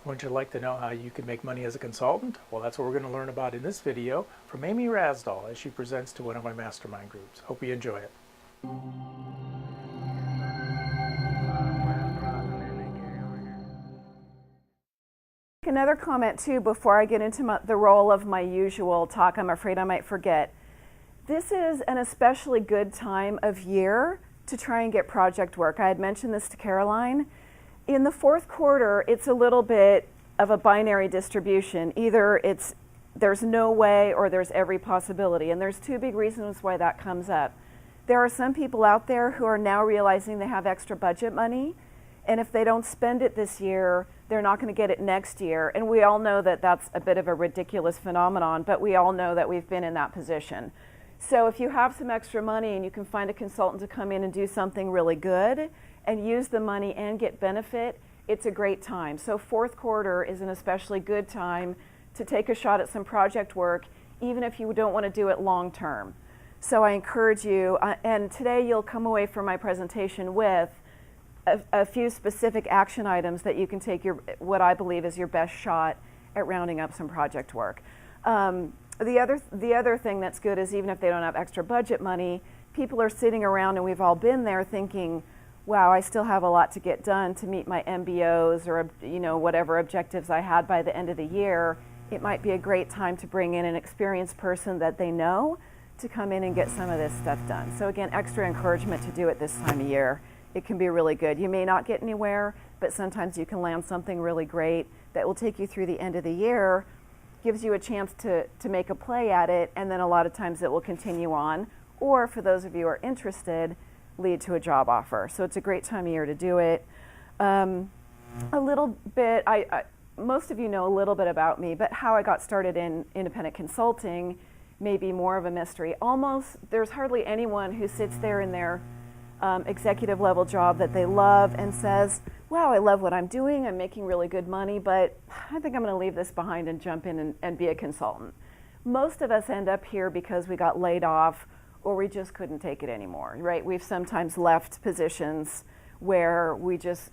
Would you like to know how you can make money as a consultant? Well, that's what we're going to learn about in this video from Amy Rasdall as she presents to one of my mastermind groups. Hope you enjoy it. Another comment too before I get into the role of my usual talk. I'm afraid I might forget. This is an especially good time of year to try and get project work. I had mentioned this to Caroline. In the fourth quarter, it's a little bit of a binary distribution. Either there's no way or there's every possibility. And there's two big reasons why that comes up. There are some people out there who are now realizing they have extra budget money, and if they don't spend it this year, they're not going to get it next year. And we all know that that's a bit of a ridiculous phenomenon, but we all know that we've been in that position. So if you have some extra money and you can find a consultant to come in and do something really good and use the money and get benefit, it's a great time. So fourth quarter is an especially good time to take a shot at some project work, even if you don't want to do it long term. So I encourage you, and today you'll come away from my presentation with a few specific action items that you can take what I believe is your best shot at rounding up some project work. The other thing that's good is even if they don't have extra budget money, people are sitting around, and we've all been there thinking, wow, I still have a lot to get done to meet my MBOs or whatever objectives I had by the end of the year. It might be a great time to bring in an experienced person that they know to come in and get some of this stuff done. So again, extra encouragement to do it this time of year. It can be really good. You may not get anywhere, but sometimes you can land something really great that will take you through the end of the year, gives you a chance to make a play at it, and then a lot of times it will continue on, or for those of you who are interested, lead to a job offer. So it's a great time of year to do it. A little bit, most of you know a little bit about me, but how I got started in independent consulting may be more of a mystery. There's hardly anyone who sits there in their executive level job that they love and says, wow, I love what I'm doing, I'm making really good money, but I think I'm going to leave this behind and jump in and be a consultant. Most of us end up here because we got laid off or we just couldn't take it anymore, right? We've sometimes left positions where we just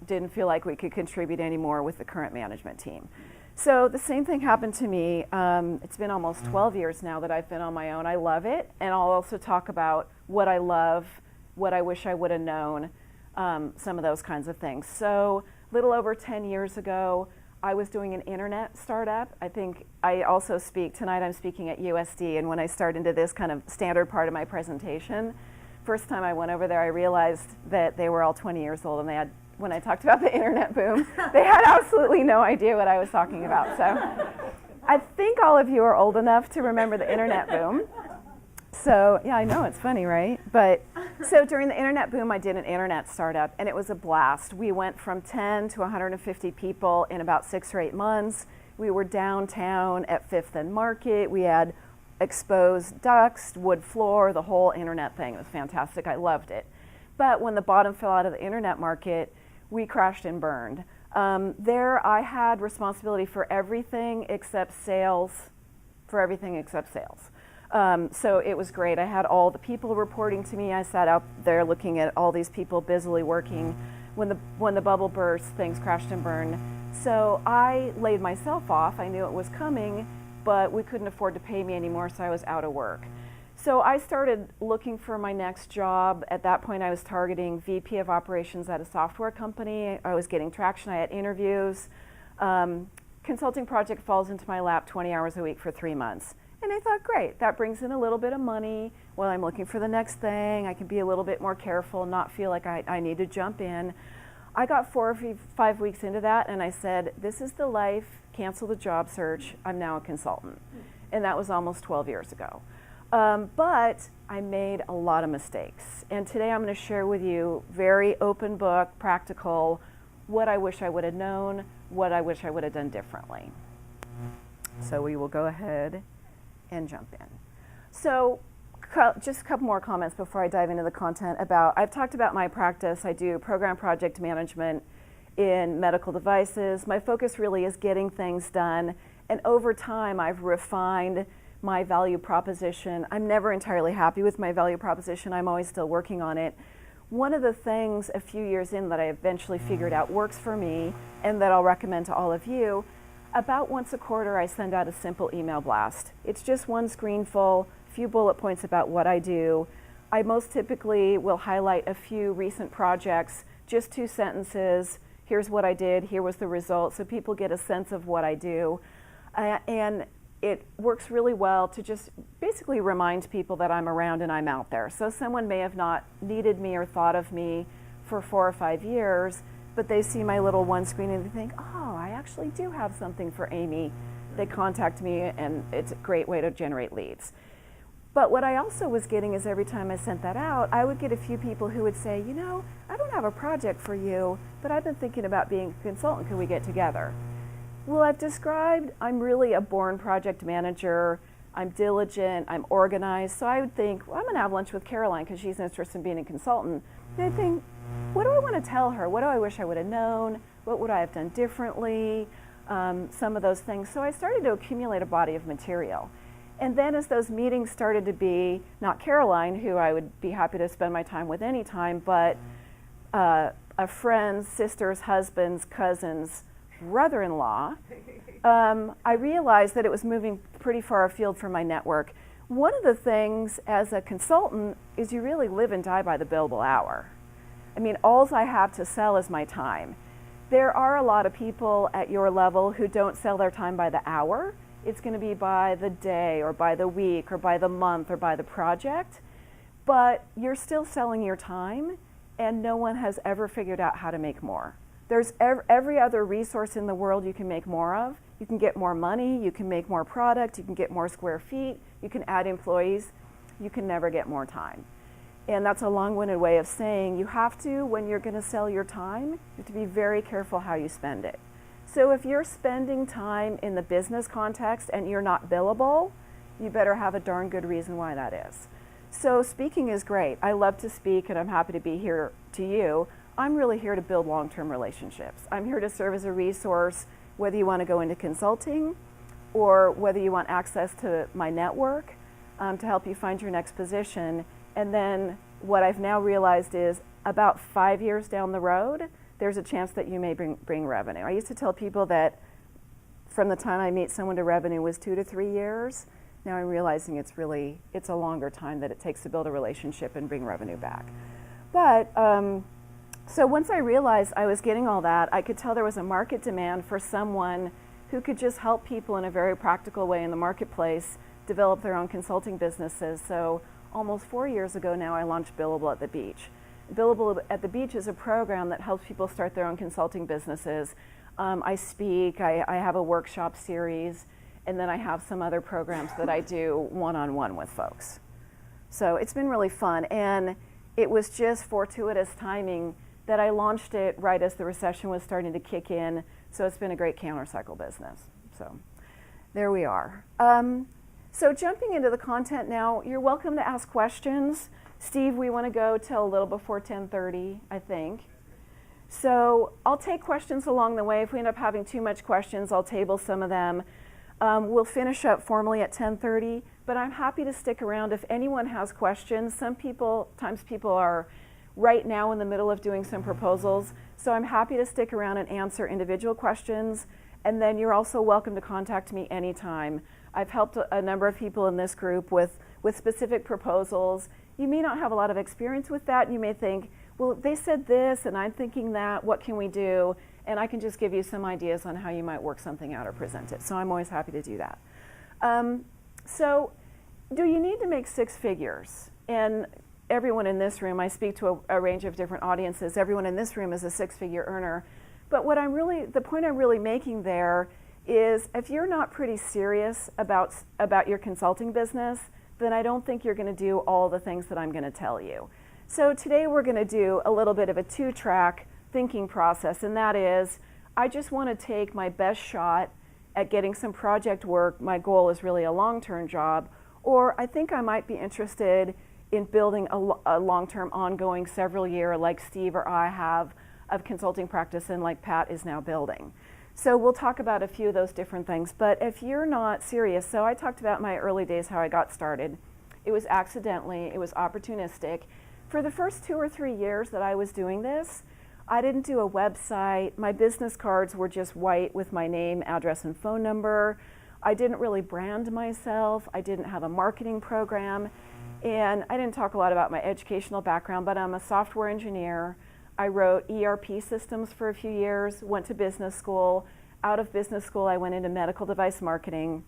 didn't feel like we could contribute anymore with the current management team. So the same thing happened to me. It's been almost 12 years now that I've been on my own. I love it, and I'll also talk about what I love, what I wish I would have known, some of those kinds of things. So a little over 10 years ago, I was doing an internet startup. I think I also tonight I'm speaking at USD, and when I start into this kind of standard part of my presentation, first time I went over there, I realized that they were all 20 years old, and when I talked about the internet boom, they had absolutely no idea what I was talking about. So I think all of you are old enough to remember the internet boom. So yeah, I know, it's funny, right? But so during the internet boom, I did an internet startup, and it was a blast. We went from 10 to 150 people in about 6 or 8 months. We were downtown at 5th and Market. We had exposed ducts, wood floor, the whole internet thing. It was fantastic. I loved it. But when the bottom fell out of the internet market, we crashed and burned. There I had responsibility for everything except sales, so it was great. I had all the people reporting to me. I sat out there looking at all these people busily working. When the bubble burst, things crashed and burned. So I laid myself off. I knew it was coming, but we couldn't afford to pay me anymore, so I was out of work. So I started looking for my next job. At that point, I was targeting VP of operations at a software company. I was getting traction. I had interviews. Consulting project falls into my lap 20 hours a week for 3 months. And I thought, great, that brings in a little bit of money. While I'm looking for the next thing, I can be a little bit more careful, not feel like I need to jump in. I got 4 or 5 weeks into that, and I said, this is the life, cancel the job search, I'm now a consultant. And that was almost 12 years ago. But I made a lot of mistakes. And today I'm going to share with you, very open book, practical, what I wish I would have known, what I wish I would have done differently. So we will go ahead and jump in. So just a couple more comments before I dive into the content I've talked about my practice. I do program project management in medical devices. My focus really is getting things done, and over time I've refined my value proposition. I'm never entirely happy with my value proposition. I'm always still working on it. one of the things a few years in that I eventually figured out works for me and that I'll recommend to all of you, about once a quarter I send out a simple email blast. It's just one screen full, a few bullet points about what I do. I most typically will highlight a few recent projects, just 2 sentences. Here's what I did, here was the result, so people get a sense of what I do. And it works really well to just basically remind people that I'm around and I'm out there. So someone may have not needed me or thought of me for 4 or 5 years, but they see my little one screen and they think, oh, I actually do have something for Amy. They contact me and it's a great way to generate leads. But what I also was getting is every time I sent that out, I would get a few people who would say, you know, I don't have a project for you, but I've been thinking about being a consultant. Can we get together? Well, I've described I'm really a born project manager. I'm diligent, I'm organized. So I would think, well, I'm going to have lunch with Caroline because she's interested in being a consultant. And I think, what do I want to tell her? What do I wish I would have known? What would I have done differently? Some of those things. So I started to accumulate a body of material. And then as those meetings started to be, not Caroline, who I would be happy to spend my time with anytime, but a friend's, sister's, husband's, cousin's, brother-in-law, I realized that it was moving pretty far afield from my network. One of the things as a consultant is you really live and die by the billable hour. I mean, all I have to sell is my time. There are a lot of people at your level who don't sell their time by the hour. It's going to be by the day or by the week or by the month or by the project, but you're still selling your time and no one has ever figured out how to make more. There's every other resource in the world you can make more of. You can get more money, you can make more product, you can get more square feet, you can add employees. You can never get more time. And that's a long-winded way of saying you have to, when you're going to sell your time, you have to be very careful how you spend it. So if you're spending time in the business context and you're not billable, you better have a darn good reason why that is. So speaking is great. I love to speak and I'm happy to be here to you. I'm really here to build long-term relationships. I'm here to serve as a resource, whether you want to go into consulting or whether you want access to my network to help you find your next position. And then what I've now realized is about 5 years down the road, there's a chance that you may bring revenue. I used to tell people that from the time I meet someone to revenue was 2 to 3 years. Now I'm realizing it's a longer time that it takes to build a relationship and bring revenue back. But so once I realized I was getting all that, I could tell there was a market demand for someone who could just help people in a very practical way in the marketplace develop their own consulting businesses. So almost 4 years ago now, I launched Billable at the Beach. Billable at the Beach is a program that helps people start their own consulting businesses. I speak, I have a workshop series, and then I have some other programs that I do one-on-one with folks. So it's been really fun, and it was just fortuitous timing that I launched it right as the recession was starting to kick in, so it's been a great counter-cycle business. So there we are. So jumping into the content now, you're welcome to ask questions. Steve, we want to go till a little before 10:30, I think. So I'll take questions along the way. If we end up having too much questions, I'll table some of them. We'll finish up formally at 10:30, but I'm happy to stick around if anyone has questions. Sometimes people are right now in the middle of doing some proposals, so I'm happy to stick around and answer individual questions, and then you're also welcome to contact me anytime. I've helped a number of people in this group with specific proposals. You may not have a lot of experience with that. You may think, well, they said this and I'm thinking that, what can we do? And I can just give you some ideas on how you might work something out or present it. So I'm always happy to do that. So do you need to make 6 figures? And everyone in this room, I speak to a range of different audiences, everyone in this room is a 6-figure earner. But the point I'm really making there is if you're not pretty serious about your consulting business, then I don't think you're going to do all the things that I'm going to tell you. So today we're going to do a little bit of a 2-track thinking process, and that is I just want to take my best shot at getting some project work. My goal is really a long-term job, or I think I might be interested in building a long-term, ongoing, several-year, like Steve or I have, of consulting practice and like Pat is now building. So we'll talk about a few of those different things. But if you're not serious, so I talked about my early days, how I got started. It was accidentally, it was opportunistic. For the first 2 or 3 years that I was doing this, I didn't do a website. My business cards were just white with my name, address, and phone number. I didn't really brand myself. I didn't have a marketing program. And I didn't talk a lot about my educational background, but I'm a software engineer. I wrote ERP systems for a few years, went to business school. Out of business school, I went into medical device marketing.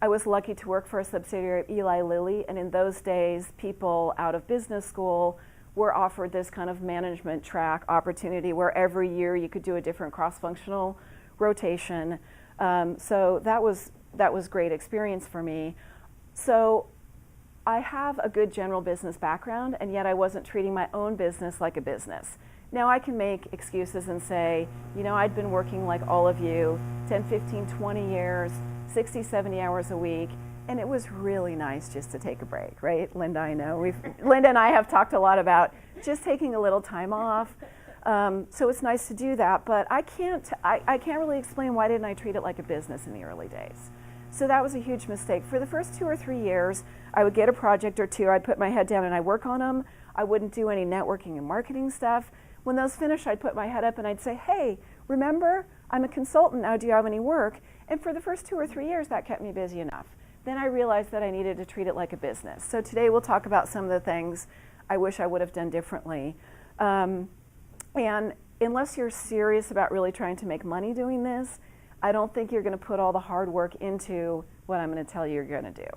I was lucky to work for a subsidiary of Eli Lilly, and in those days, people out of business school were offered this kind of management track opportunity where every year you could do a different cross-functional rotation. So that was great experience for me. So I have a good general business background, and yet I wasn't treating my own business like a business. Now I can make excuses and say, you know, I'd been working like all of you, 10, 15, 20 years, 60, 70 hours a week, and it was really nice just to take a break, right? Linda, I know. Linda and I have talked a lot about just taking a little time off. So it's nice to do that, but I can't really explain why didn't I treat it like a business in the early days. So that was a huge mistake. For the first 2 or 3 years, I would get a project or two, I'd put my head down and I'd work on them. I wouldn't do any networking and marketing stuff. When those finished, I'd put my head up and I'd say, hey, remember, I'm a consultant now, do you have any work? And for the first 2 or 3 years, that kept me busy enough. Then I realized that I needed to treat it like a business. So today we'll talk about some of the things I wish I would have done differently. And unless you're serious about really trying to make money doing this, I don't think you're going to put all the hard work into what I'm going to tell you you're going to do.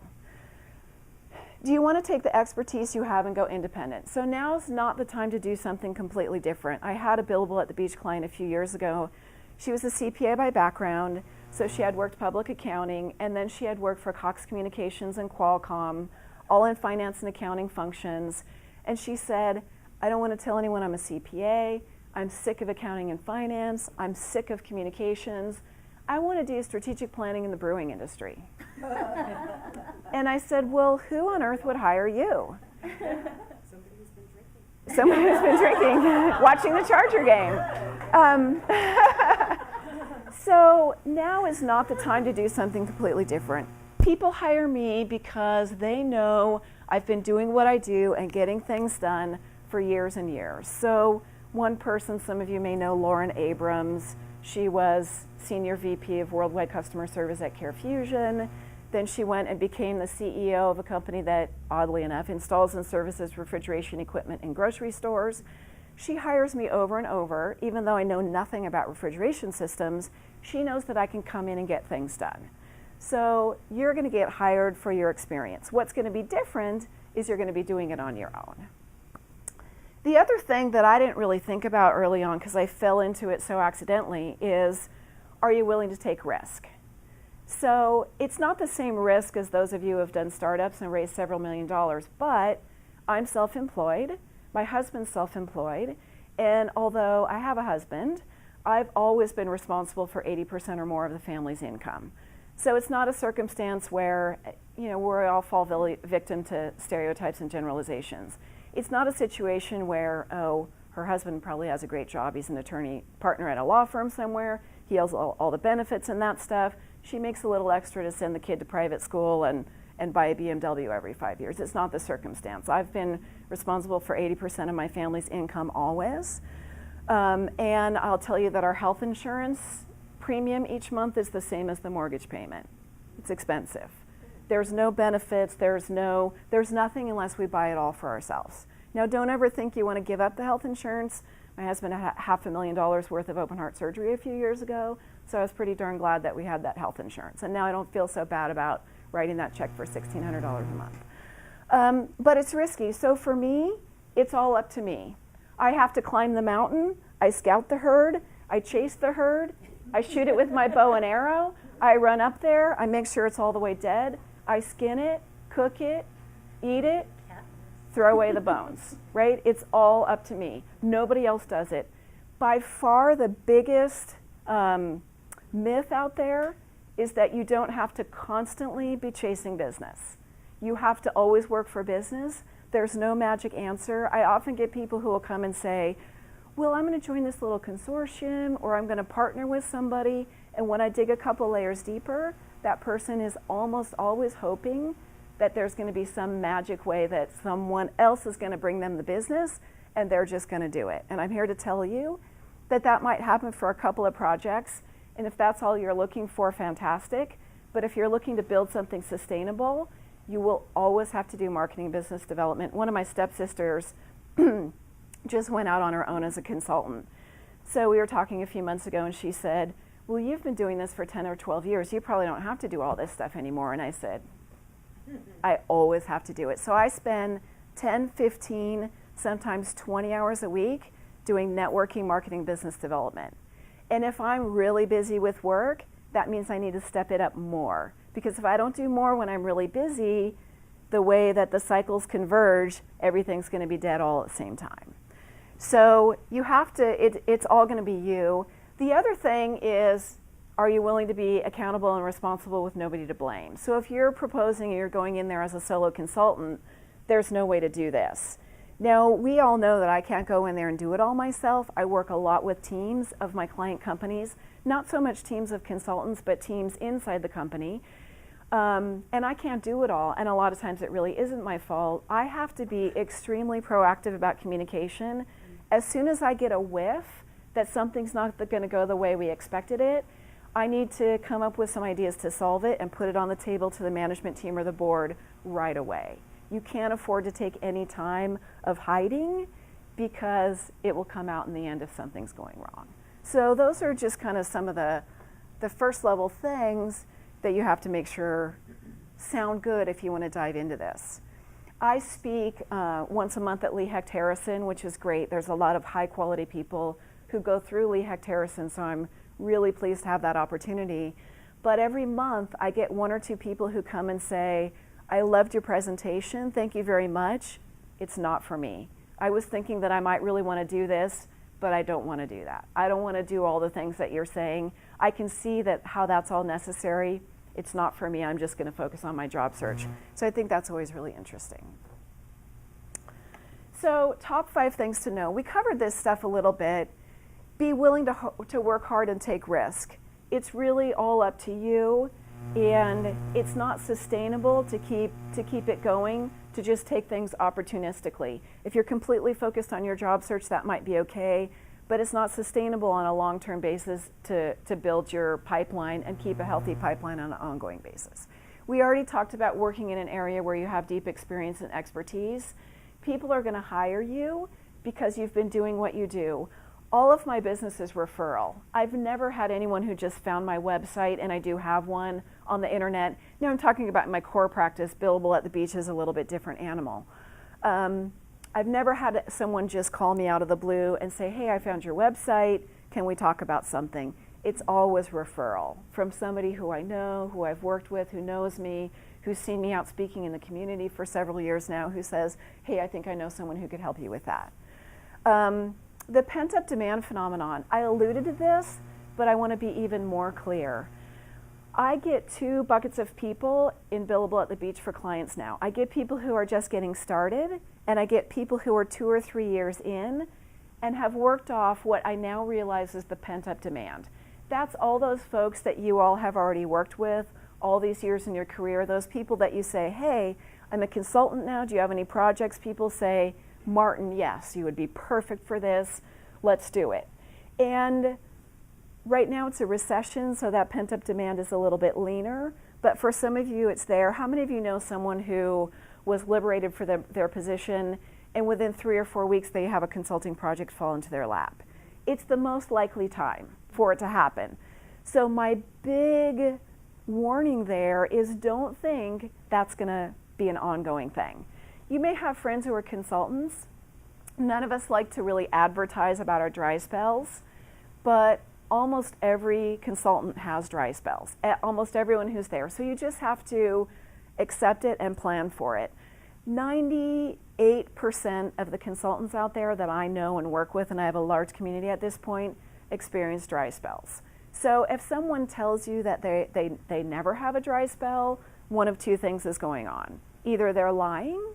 Do you want to take the expertise you have and go independent? So now's not the time to do something completely different. I had a billable at the beach client a few years ago. She was a CPA by background, so she had worked public accounting, and then she had worked for Cox Communications and Qualcomm, all in finance and accounting functions. And she said, I don't want to tell anyone I'm a CPA. I'm sick of accounting and finance. I'm sick of communications. I want to do strategic planning in the brewing industry. And I said, well, who on earth would hire you? Somebody who's been drinking. Somebody who's been drinking, watching the Charger game. So now is not the time to do something completely different. People hire me because they know I've been doing what I do and getting things done for years and years. So one person, some of you may know Lauren Abrams. She was Senior VP of Worldwide Customer Service at CareFusion. Then she went and became the CEO of a company that, oddly enough, installs and services refrigeration equipment in grocery stores. She hires me over and over, even though I know nothing about refrigeration systems. She knows that I can come in and get things done. So you're going to get hired for your experience. What's going to be different is you're going to be doing it on your own. The other thing that I didn't really think about early on, because I fell into it so accidentally, is are you willing to take risk? So it's not the same risk as those of you who have done startups and raised several $1 million, but I'm self-employed, my husband's self-employed, and although I have a husband, I've always been responsible for 80% or more of the family's income. So it's not a circumstance where, you know, we all fall victim to stereotypes and generalizations. It's not a situation where, oh, her husband probably has a great job, he's an attorney partner at a law firm somewhere, he has all the benefits and that stuff. She makes a little extra to send the kid to private school and buy a BMW every 5 years. It's not the circumstance. I've been responsible for 80% of my family's income always. And I'll tell you that our health insurance premium each month is the same as the mortgage payment. It's expensive. There's no benefits, there's nothing unless we buy it all for ourselves. Now don't ever think you want to give up the health insurance. My husband had $500,000 worth of open heart surgery a few years ago, so I was pretty darn glad that we had that health insurance. And now I don't feel so bad about writing that check for $1,600 a month. But it's risky, so for me, it's all up to me. I have to climb the mountain, I scout the herd, I chase the herd, I shoot it with my bow and arrow, I run up there, I make sure it's all the way dead, I skin it, cook it, eat it, throw away the bones, right? It's all up to me. Nobody else does it. By far the biggest myth out there is that you don't have to constantly be chasing business. You have to always work for business. There's no magic answer. I often get people who will come and say, well, I'm going to join this little consortium, or I'm going to partner with somebody, and when I dig a couple layers deeper, that person is almost always hoping that there's going to be some magic way that someone else is going to bring them the business and they're just going to do it. And I'm here to tell you that that might happen for a couple of projects. And if that's all you're looking for, fantastic. But if you're looking to build something sustainable, you will always have to do marketing and business development. One of my stepsisters just went out on her own as a consultant. So we were talking a few months ago and she said, well, you've been doing this for 10 or 12 years. You probably don't have to do all this stuff anymore. And I said, I always have to do it. So I spend 10, 15, sometimes 20 hours a week doing networking, marketing, business development. And if I'm really busy with work, that means I need to step it up more. Because if I don't do more when I'm really busy, the way that the cycles converge, everything's going to be dead all at the same time. So you have to, it's all going to be you. The other thing is, are you willing to be accountable and responsible with nobody to blame? So if you're proposing and you're going in there as a solo consultant, there's no way to do this. Now, we all know that I can't go in there and do it all myself. I work a lot with teams of my client companies, not so much teams of consultants, but teams inside the company. And I can't do it all, and a lot of times it really isn't my fault. I have to be extremely proactive about communication. As soon as I get a whiff that something's not going to go the way we expected it, I need to come up with some ideas to solve it and put it on the table to the management team or the board right away. You can't afford to take any time of hiding because it will come out in the end if something's going wrong. So those are just kind of some of the first level things that you have to make sure sound good if you want to dive into this. I speak once a month at Lee Hecht Harrison, which is great. There's a lot of high quality people who go through Lee Hecht Harrison, so I'm really pleased to have that opportunity. But every month I get one or two people who come and say, I loved your presentation, thank you very much. It's not for me. I was thinking that I might really want to do this, but I don't want to do that. I don't want to do all the things that you're saying. I can see that how that's all necessary. It's not for me. I'm just going to focus on my job search. So I think that's always really interesting. So top 5 things to know. We covered this stuff a little bit. Be willing to work hard and take risk. It's really all up to you, and it's not sustainable to keep it going, to just take things opportunistically. If you're completely focused on your job search, that might be okay, but it's not sustainable on a long-term basis to build your pipeline and keep a healthy pipeline on an ongoing basis. We already talked about working in an area where you have deep experience and expertise. People are going to hire you because you've been doing what you do. All of my business is referral. I've never had anyone who just found my website, and I do have one on the internet. Now I'm talking about my core practice. Billable at the Beach is a little bit different animal. I've never had someone just call me out of the blue and say, hey, I found your website, can we talk about something? It's always referral from somebody who I know, who I've worked with, who knows me, who's seen me out speaking in the community for several years now, who says, hey, I think I know someone who could help you with that. The pent-up demand phenomenon, I alluded to this, but I want to be even more clear. I get 2 buckets of people in Billable at the Beach for clients now. I get people who are just getting started, and I get people who are 2 or 3 years in and have worked off what I now realize is the pent-up demand. That's all those folks that you all have already worked with all these years in your career, those people that you say, hey, I'm a consultant now, do you have any projects? People say, Martin, yes, you would be perfect for this, let's do it. And right now it's a recession, so that pent-up demand is a little bit leaner, but for some of you it's there. How many of you know someone who was liberated for their position, and within 3 or 4 weeks they have a consulting project fall into their lap? It's the most likely time for it to happen. So my big warning there is don't think that's going to be an ongoing thing. You may have friends who are consultants. None of us like to really advertise about our dry spells, but almost every consultant has dry spells, almost everyone who's there. So you just have to accept it and plan for it. 98% of the consultants out there that I know and work with, and I have a large community at this point, experience dry spells. So if someone tells you that they never have a dry spell, one of 2 things is going on. Either they're lying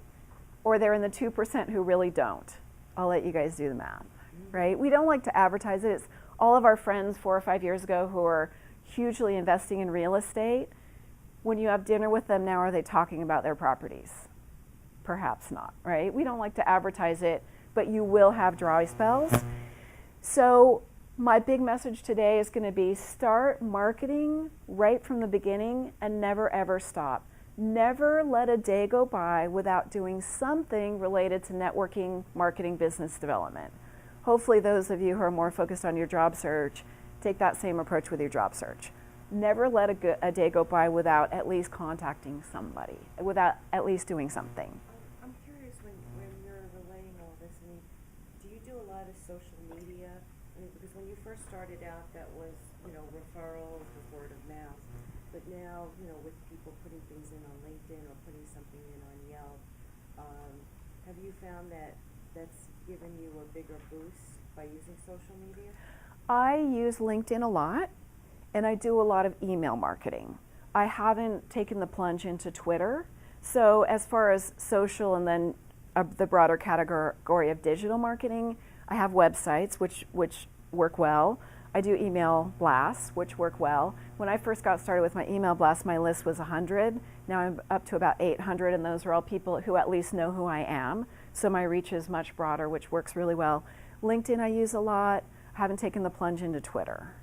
or they're in the 2% who really don't. I'll let you guys do the math, right? We don't like to advertise it. It's all of our friends 4 or 5 years ago who are hugely investing in real estate. When you have dinner with them now, are they talking about their properties? Perhaps not, right? We don't like to advertise it, but you will have dry spells. So my big message today is going to be start marketing right from the beginning and never ever stop. Never let a day go by without doing something related to networking, marketing, business development. Hopefully those of you who are more focused on your job search take that same approach with your job search. Never let a day go by without at least contacting somebody, without at least doing something. I'm curious when you're relaying all this, I mean, do you do a lot of social media? I mean, because when you first started out, that was, referrals with word of mouth. But now, with people putting things in on LinkedIn or putting something in on Yelp, have you found that that's given you a bigger boost by using social media? I use LinkedIn a lot, and I do a lot of email marketing. I haven't taken the plunge into Twitter. So as far as social and then the broader category of digital marketing, I have websites which work well. I do email blasts, which work well. When I first got started with my email blasts, my list was 100. Now I'm up to about 800, and those are all people who at least know who I am. So my reach is much broader, which works really well. LinkedIn I use a lot. I haven't taken the plunge into Twitter.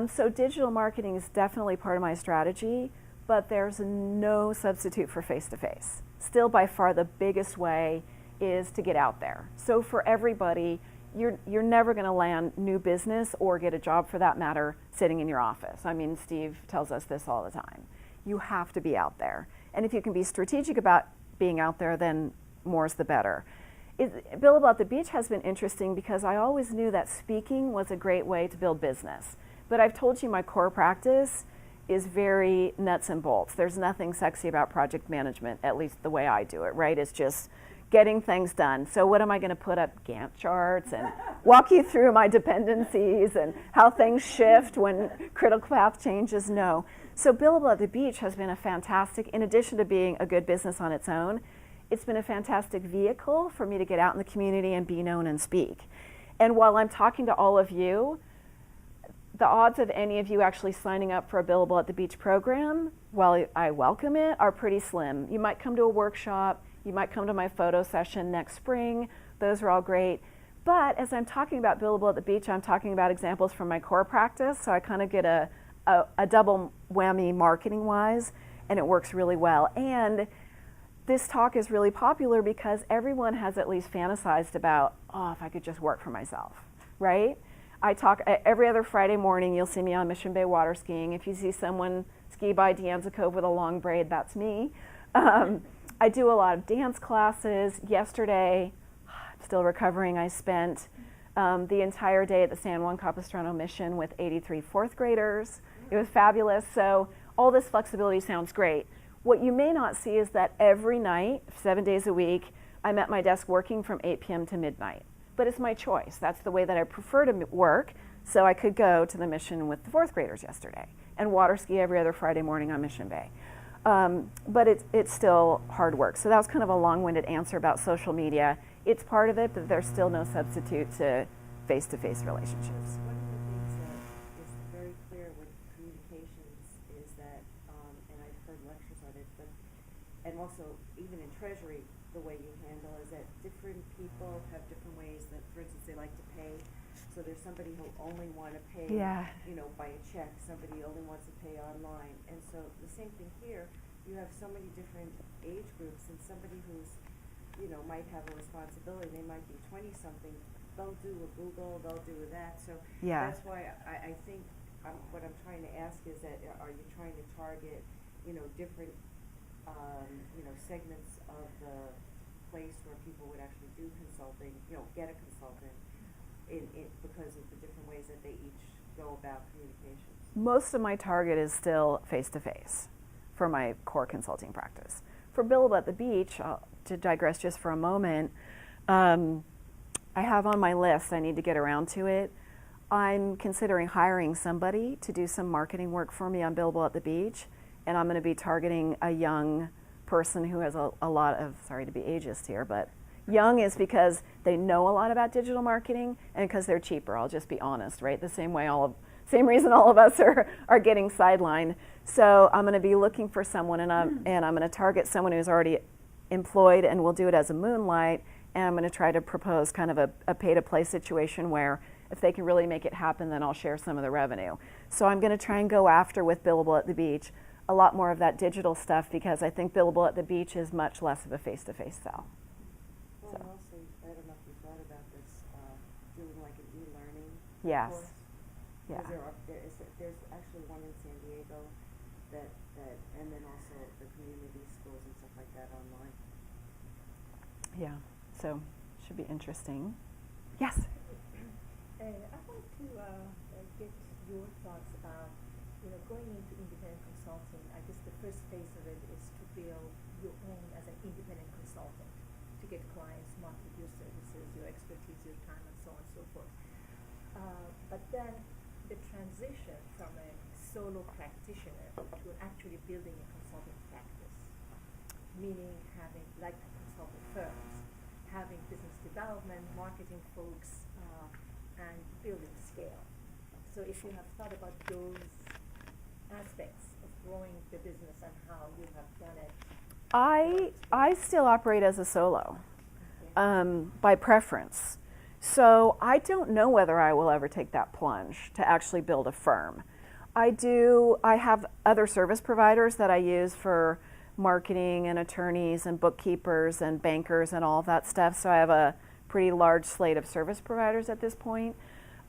So digital marketing is definitely part of my strategy, but there's no substitute for face-to-face. Still, by far, the biggest way is to get out there. So for everybody, you're never going to land new business or get a job, for that matter, sitting in your office. I mean, Steve tells us this all the time. You have to be out there. And if you can be strategic about being out there, then more's the better. Billable at the Beach has been interesting because I always knew that speaking was a great way to build business. But I've told you my core practice is very nuts and bolts. There's nothing sexy about project management, at least the way I do it, right? It's just getting things done. So what am I going to put up Gantt charts and walk you through my dependencies and how things shift when critical path changes? No. So Billable at the Beach has been a fantastic, in addition to being a good business on its own, it's been a fantastic vehicle for me to get out in the community and be known and speak. And while I'm talking to all of you, the odds of any of you actually signing up for a Billable at the Beach program, while I welcome it, are pretty slim. You might come to a workshop, you might come to my photo session next spring, those are all great. But as I'm talking about Billable at the Beach, I'm talking about examples from my core practice, so I kind of get a double whammy marketing-wise, and it works really well. And this talk is really popular because everyone has at least fantasized about, oh, if I could just work for myself, right? I talk every other Friday morning. You'll see me on Mission Bay water skiing. If you see someone ski by De Anza Cove with a long braid, that's me. I do a lot of dance classes. Yesterday, I'm still recovering, I spent the entire day at the San Juan Capistrano Mission with 83 fourth graders. It was fabulous. So all this flexibility sounds great. What you may not see is that every night, 7 days a week, I'm at my desk working from 8 p.m. to midnight. But it's my choice. That's the way that I prefer to work. So I could go to the mission with the fourth graders yesterday and water ski every other Friday morning on Mission Bay. But it's still hard work. So that was kind of a long-winded answer about social media. It's part of it, but there's still no substitute to face-to-face relationships. One of the things that is very clear with communications is that, and I've heard lectures on it, and also even in Treasury, the way you handle is that different people have different ways that, for instance, they like to pay. So there's somebody who only want to pay, by a check. Somebody only wants to pay online. And so the same thing here. You have so many different age groups, and somebody who's, might have a responsibility. They might be 20-something. They'll do a Google. They'll do that. So that's why I think what I'm trying to ask is that are you trying to target, different, segments of the place where people would actually do consulting, get a consultant, because of the different ways that they each go about communications? Most of my target is still face-to-face for my core consulting practice. For Billable at the Beach, to digress just for a moment, I have on my list, I need to get around to it, I'm considering hiring somebody to do some marketing work for me on Billable at the Beach, and I'm going to be targeting a young person who has a lot of, sorry to be ageist here, but young is because they know a lot about digital marketing and because they're cheaper. I'll just be honest, right? The same way all of Same reason all of us are getting sidelined. So I'm going to be looking for someone, and I'm going to target someone who's already employed, and we'll do it as a moonlight. And I'm going to try to propose kind of a pay-to-play situation where if they can really make it happen, then I'll share some of the revenue. So I'm going to try and go after with Billable at the Beach a lot more of that digital stuff, because I think Billable at the Beach is much less of a face-to-face sell. Well, and also, I don't know if you thought about this, doing like an e-learning Yes. course. Yeah. Because there's actually one in San Diego that, and then also the community schools and stuff like that online. Yeah. So should be interesting. Yes. I want to get your thoughts about, going into independent consulting. I guess the first phase of it is to build your own as an independent consultant, to get clients, market your services, your expertise, your time, and so on and so forth. But then the transition from a solo practitioner to actually building a consulting practice, meaning having, like consulting firms, having business development, marketing folks, and building scale. So if you have thought about those aspects of growing the business and how you have done it. I still operate as a solo, Okay. by preference. So I don't know whether I will ever take that plunge to actually build a firm. I have other service providers that I use for marketing and attorneys and bookkeepers and bankers and all of that stuff. So I have a pretty large slate of service providers at this point.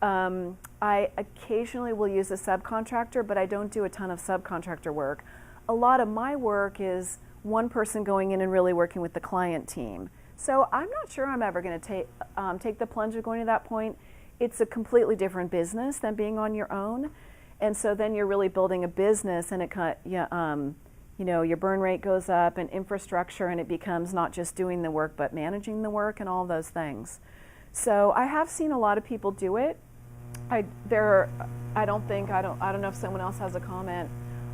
I occasionally will use a subcontractor, but I don't do a ton of subcontractor work. A lot of my work is one person going in and really working with the client team. So I'm not sure I'm ever going to take the plunge of going to that point. It's a completely different business than being on your own, and so then you're really building a business, and your burn rate goes up and infrastructure, and it becomes not just doing the work but managing the work and all those things. So I have seen a lot of people do it. I don't know if someone else has a comment.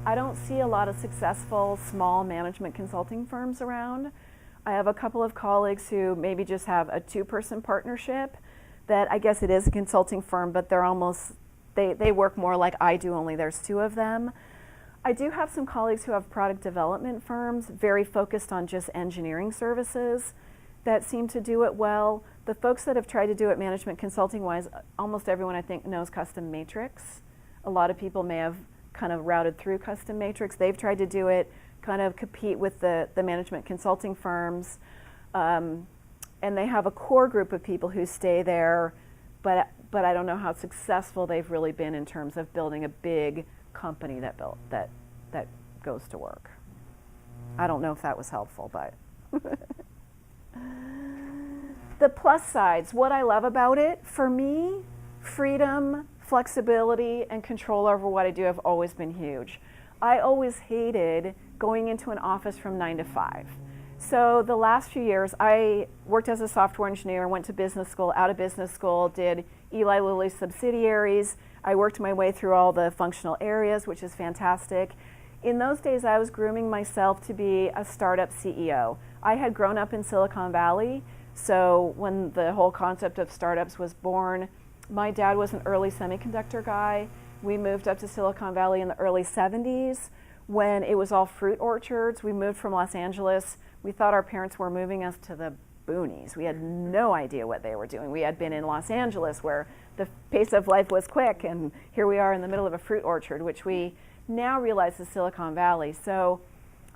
I don't see a lot of successful small management consulting firms around. I have a couple of colleagues who maybe just have a two-person partnership that I guess it is a consulting firm, but they work more like I do, only there's two of them. I do have some colleagues who have product development firms, very focused on just engineering services, that seem to do it well. The folks that have tried to do it management consulting wise, almost everyone I think knows Custom Matrix. A lot of people may have kind of routed through Custom Matrix. They've tried to do it, kind of compete with the management consulting firms. And they have a core group of people who stay there, but I don't know how successful they've really been in terms of building a big company that goes to work. I don't know if that was helpful, but the plus sides, what I love about it, for me, freedom, flexibility, and control over what I do have always been huge. I always hated going into an office from 9 to 5. So the last few years, I worked as a software engineer, went to business school, out of business school, did Eli Lilly subsidiaries. I worked my way through all the functional areas, which is fantastic. In those days, I was grooming myself to be a startup CEO. I had grown up in Silicon Valley, so when the whole concept of startups was born, my dad was an early semiconductor guy. We moved up to Silicon Valley in the early 70s when it was all fruit orchards. We moved from Los Angeles. We thought our parents were moving us to the boonies. We had no idea what they were doing. We had been in Los Angeles where the pace of life was quick, and here we are in the middle of a fruit orchard, which we now realize is Silicon Valley. So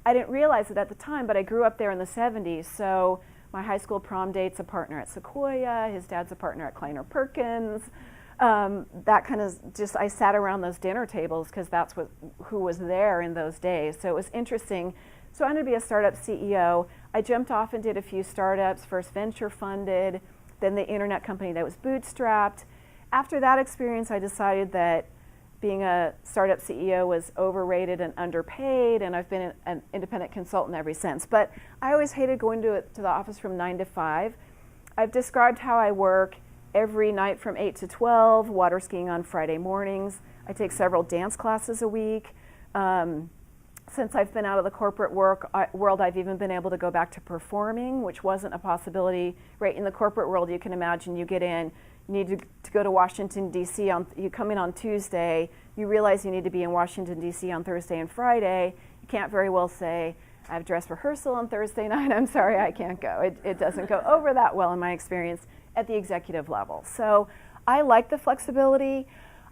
I didn't realize it at the time, but I grew up there in the 70s. So my high school prom date's a partner at Sequoia. His dad's a partner at Kleiner Perkins. That kind of just, I sat around those dinner tables because that's who was there in those days. So it was interesting. So I wanted to be a startup CEO. I jumped off and did a few startups, first venture funded, then the internet company that was bootstrapped. After that experience, I decided that being a startup CEO was overrated and underpaid, and I've been an independent consultant ever since. But I always hated going to the office from 9 to 5. I've described how I work every night from 8 to 12, water skiing on Friday mornings. I take several dance classes a week. Since I've been out of the corporate world, I've even been able to go back to performing, which wasn't a possibility. Right in the corporate world, you can imagine you get in, You need to go to Washington, D.C. You come in on Tuesday, you realize you need to be in Washington, D.C. on Thursday and Friday. You can't very well say, I have dress rehearsal on Thursday night, I'm sorry, I can't go. It doesn't go over that well in my experience at the executive level. So I like the flexibility.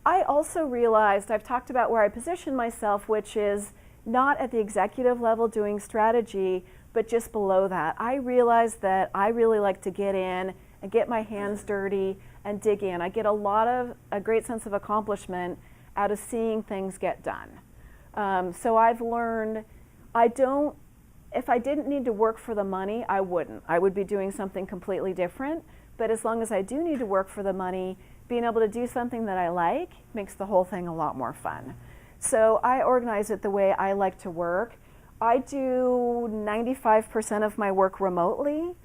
I also realized, I've talked about where I position myself, which is not at the executive level doing strategy, but just below that. I realized that I really like to get in and get my hands dirty and dig in. I get a great sense of accomplishment out of seeing things get done. So I've learned, if I didn't need to work for the money, I wouldn't. I would be doing something completely different. But as long as I do need to work for the money, being able to do something that I like makes the whole thing a lot more fun. So I organize it the way I like to work. I do 95% of my work remotely.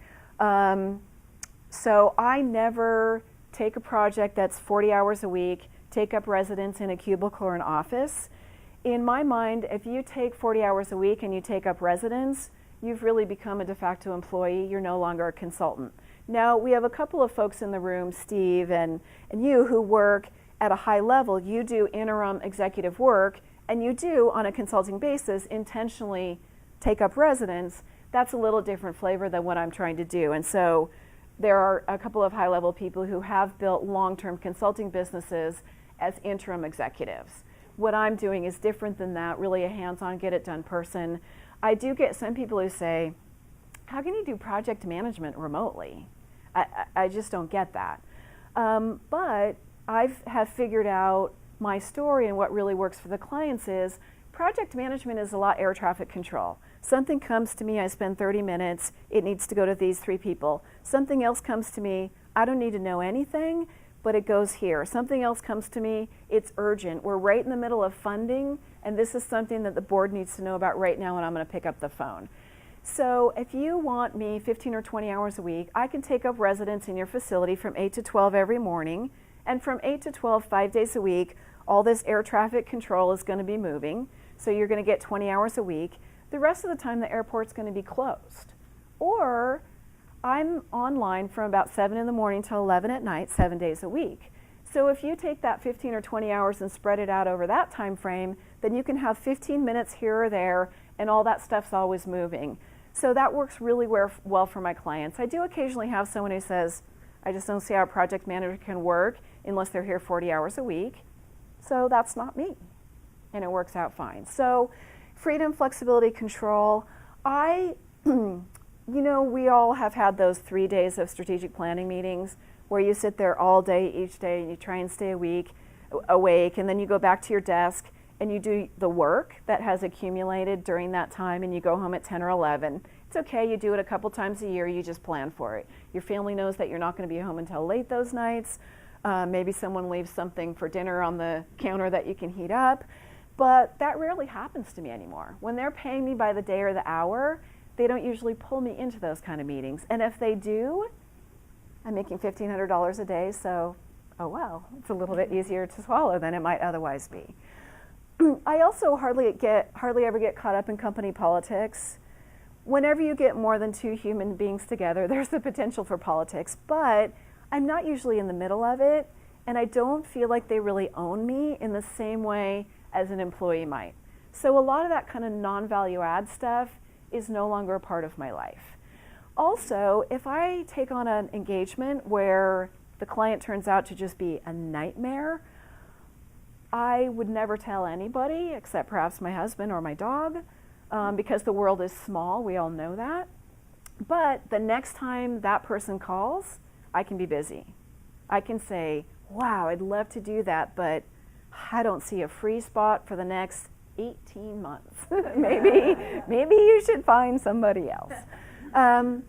So I never take a project that's 40 hours a week, take up residence in a cubicle or an office. In my mind, if you take 40 hours a week and you take up residence, you've really become a de facto employee. You're no longer a consultant. Now, we have a couple of folks in the room, Steve and you, who work at a high level. You do interim executive work, and you do, on a consulting basis, intentionally take up residence. That's a little different flavor than what I'm trying to do. And so there are a couple of high-level people who have built long-term consulting businesses as interim executives. What I'm doing is different than that, really a hands-on, get-it-done person. I do get some people who say, how can you do project management remotely? I just don't get that. But I have figured out my story, and what really works for the clients is project management is a lot air traffic control. Something comes to me, I spend 30 minutes, it needs to go to these 3 people. Something else comes to me, I don't need to know anything, but it goes here. Something else comes to me, it's urgent. We're right in the middle of funding, and this is something that the board needs to know about right now, and I'm going to pick up the phone. So if you want me 15 or 20 hours a week, I can take up residence in your facility from 8 to 12 every morning, and from 8 to 12, 5 days a week, all this air traffic control is going to be moving, so you're going to get 20 hours a week. The rest of the time, the airport's going to be closed. Or I'm online from about 7 in the morning till 11 at night, 7 days a week. So if you take that 15 or 20 hours and spread it out over that time frame, then you can have 15 minutes here or there, and all that stuff's always moving. So that works really well for my clients. I do occasionally have someone who says, I just don't see how a project manager can work unless they're here 40 hours a week. So that's not me, and it works out fine. So freedom, flexibility, control. We all have had those 3 days of strategic planning meetings where you sit there all day, each day, and you try and stay awake, and then you go back to your desk and you do the work that has accumulated during that time, and you go home at 10 or 11. It's okay, you do it a couple times a year, you just plan for it. Your family knows that you're not going to be home until late those nights. Maybe someone leaves something for dinner on the counter that you can heat up. But that rarely happens to me anymore. When they're paying me by the day or the hour, they don't usually pull me into those kind of meetings. And if they do, I'm making $1,500 a day, so, oh well, it's a little bit easier to swallow than it might otherwise be. I also hardly ever get caught up in company politics. Whenever you get more than 2 human beings together, there's the potential for politics, but I'm not usually in the middle of it, and I don't feel like they really own me in the same way as an employee might. So a lot of that kind of non-value add stuff is no longer a part of my life. Also, if I take on an engagement where the client turns out to just be a nightmare, I would never tell anybody except perhaps my husband or my dog, because the world is small, we all know that. But the next time that person calls, I can be busy. I can say, wow, I'd love to do that, but I don't see a free spot for the next 18 months. maybe you should find somebody else.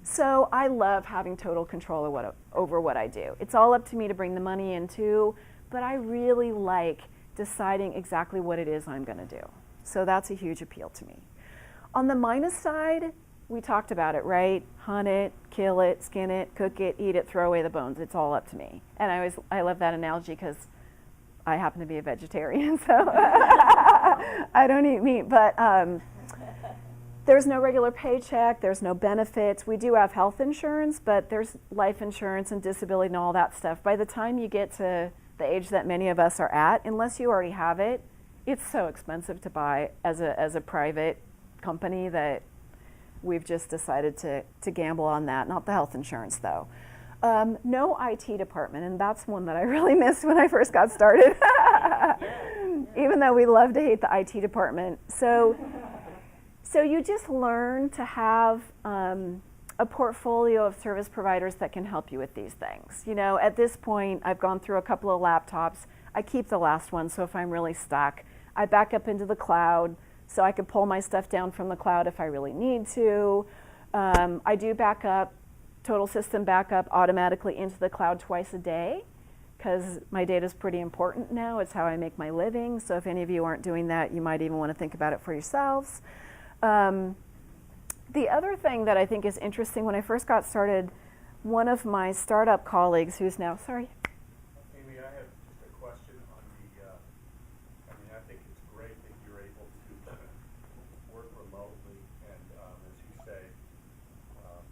So I love having total control over what I do. It's all up to me to bring the money in too, but I really like deciding exactly what it is I'm going to do. So that's a huge appeal to me. On the minus side, we talked about it, right? Hunt it, kill it, skin it, cook it, eat it, throw away the bones. It's all up to me. And I love that analogy because I happen to be a vegetarian, so I don't eat meat. But There's no regular paycheck, there's no benefits. We do have health insurance, but there's life insurance and disability and all that stuff. By the time you get to the age that many of us are at, unless you already have it, it's so expensive to buy as a private company that we've just decided to gamble on that. Not the health insurance though. No IT department, and that's one that I really missed when I first got started. Even though we love to hate the IT department. So you just learn to have a portfolio of service providers that can help you with these things. You know, at this point, I've gone through a couple of laptops. I keep the last one, so if I'm really stuck, I back up into the cloud so I can pull my stuff down from the cloud if I really need to. I do backup, total system backup automatically into the cloud twice a day because my data is pretty important now. It's how I make my living. So if any of you aren't doing that, you might even want to think about it for yourselves. The other thing that I think is interesting, when I first got started, one of my startup colleagues who's now, sorry. Amy, I have just a question on the, I mean, I think it's great that you're able to work remotely and, as you say,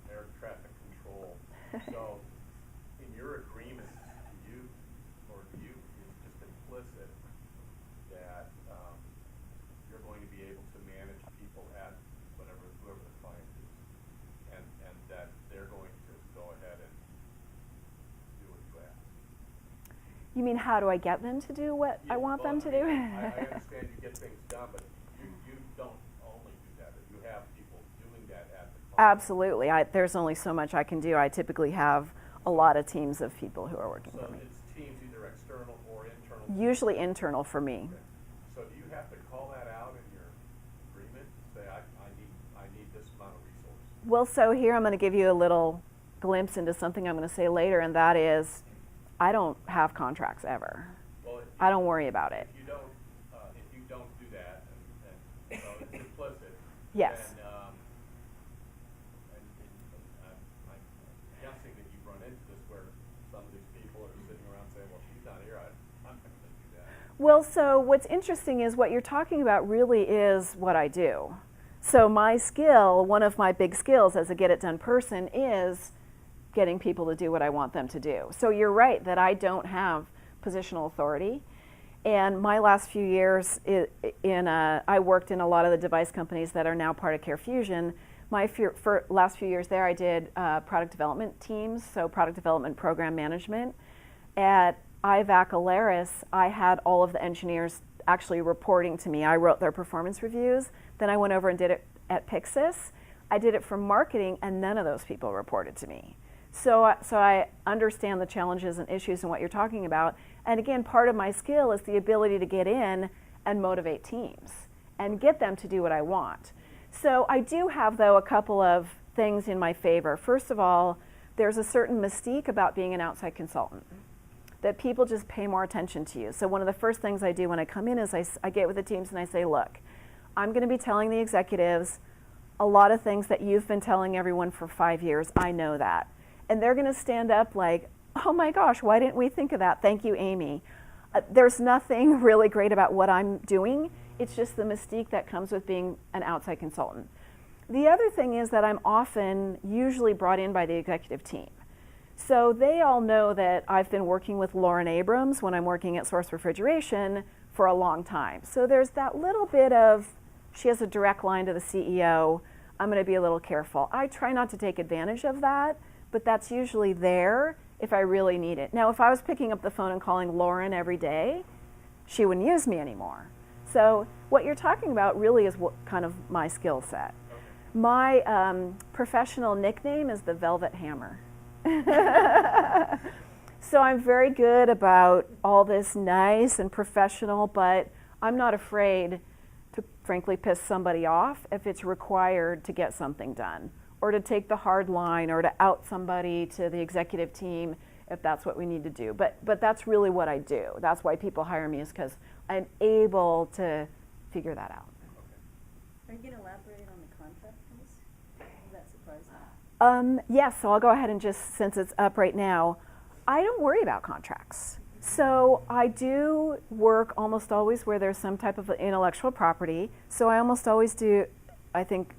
air traffic control. So, in your agreement, do you is just implicit that you're going to be able to manage people at whoever the client is, and that they're going to go ahead and do what you ask? You mean how do I get them to do what I want them to do? I understand you get things done, but you don't only do that. You have people doing that at the client. Absolutely. There's only so much I can do. I typically have a lot of teams of people who are working So for me. it's teams either external or internal? Usually internal for me. Okay. So do you have to call that out in your agreement? Say, I need this amount of resources? Well, so here I'm going to give you a little glimpse into something I'm going to say later, and that is I don't have contracts ever. Well, I don't worry about it. If you don't do that, and so it's implicit. Yes. Then, I'm guessing that you've run into this where some of these people are sitting around saying, well, she's not here, I'm not going to do that. Well, so what's interesting is what you're talking about really is what I do. So my skill, one of my big skills as a get-it-done person is getting people to do what I want them to do. So you're right that I don't have positional authority. And my last few years, I worked in a lot of the device companies that are now part of CareFusion. For last few years there, I did product development teams, so product development program management. At IVAC Alaris, I had all of the engineers actually reporting to me. I wrote their performance reviews. Then I went over and did it at Pyxis. I did it for marketing, and none of those people reported to me. So I understand the challenges and issues and what you're talking about. And again, part of my skill is the ability to get in and motivate teams and get them to do what I want. So I do have, though, a couple of things in my favor. First of all, there's a certain mystique about being an outside consultant, that people just pay more attention to you. So one of the first things I do when I come in is I get with the teams and I say, look, I'm going to be telling the executives a lot of things that you've been telling everyone for 5 years. I know that. And they're going to stand up like, oh my gosh, why didn't we think of that? Thank you, Amy. There's nothing really great about what I'm doing. It's just the mystique that comes with being an outside consultant. The other thing is that I'm often usually brought in by the executive team. So they all know that I've been working with Lauren Abrams when I'm working at Source Refrigeration for a long time. So there's that little bit of, she has a direct line to the CEO, I'm going to be a little careful. I try not to take advantage of that, but that's usually there if I really need it. Now, if I was picking up the phone and calling Lauren every day, she wouldn't use me anymore. So what you're talking about really is what kind of my skill set. My professional nickname is the Velvet Hammer. So I'm very good about all this nice and professional, but I'm not afraid to frankly piss somebody off if it's required to get something done, or to take the hard line, or to out somebody to the executive team if that's what we need to do. But that's really what I do. That's why people hire me, is because I'm able to figure that out. Are you going to elaborate on the contract piece? Is that surprising? Yes, so I'll go ahead and just, since it's up right now, I don't worry about contracts. So I do work almost always where there's some type of intellectual property. So I almost always do, I think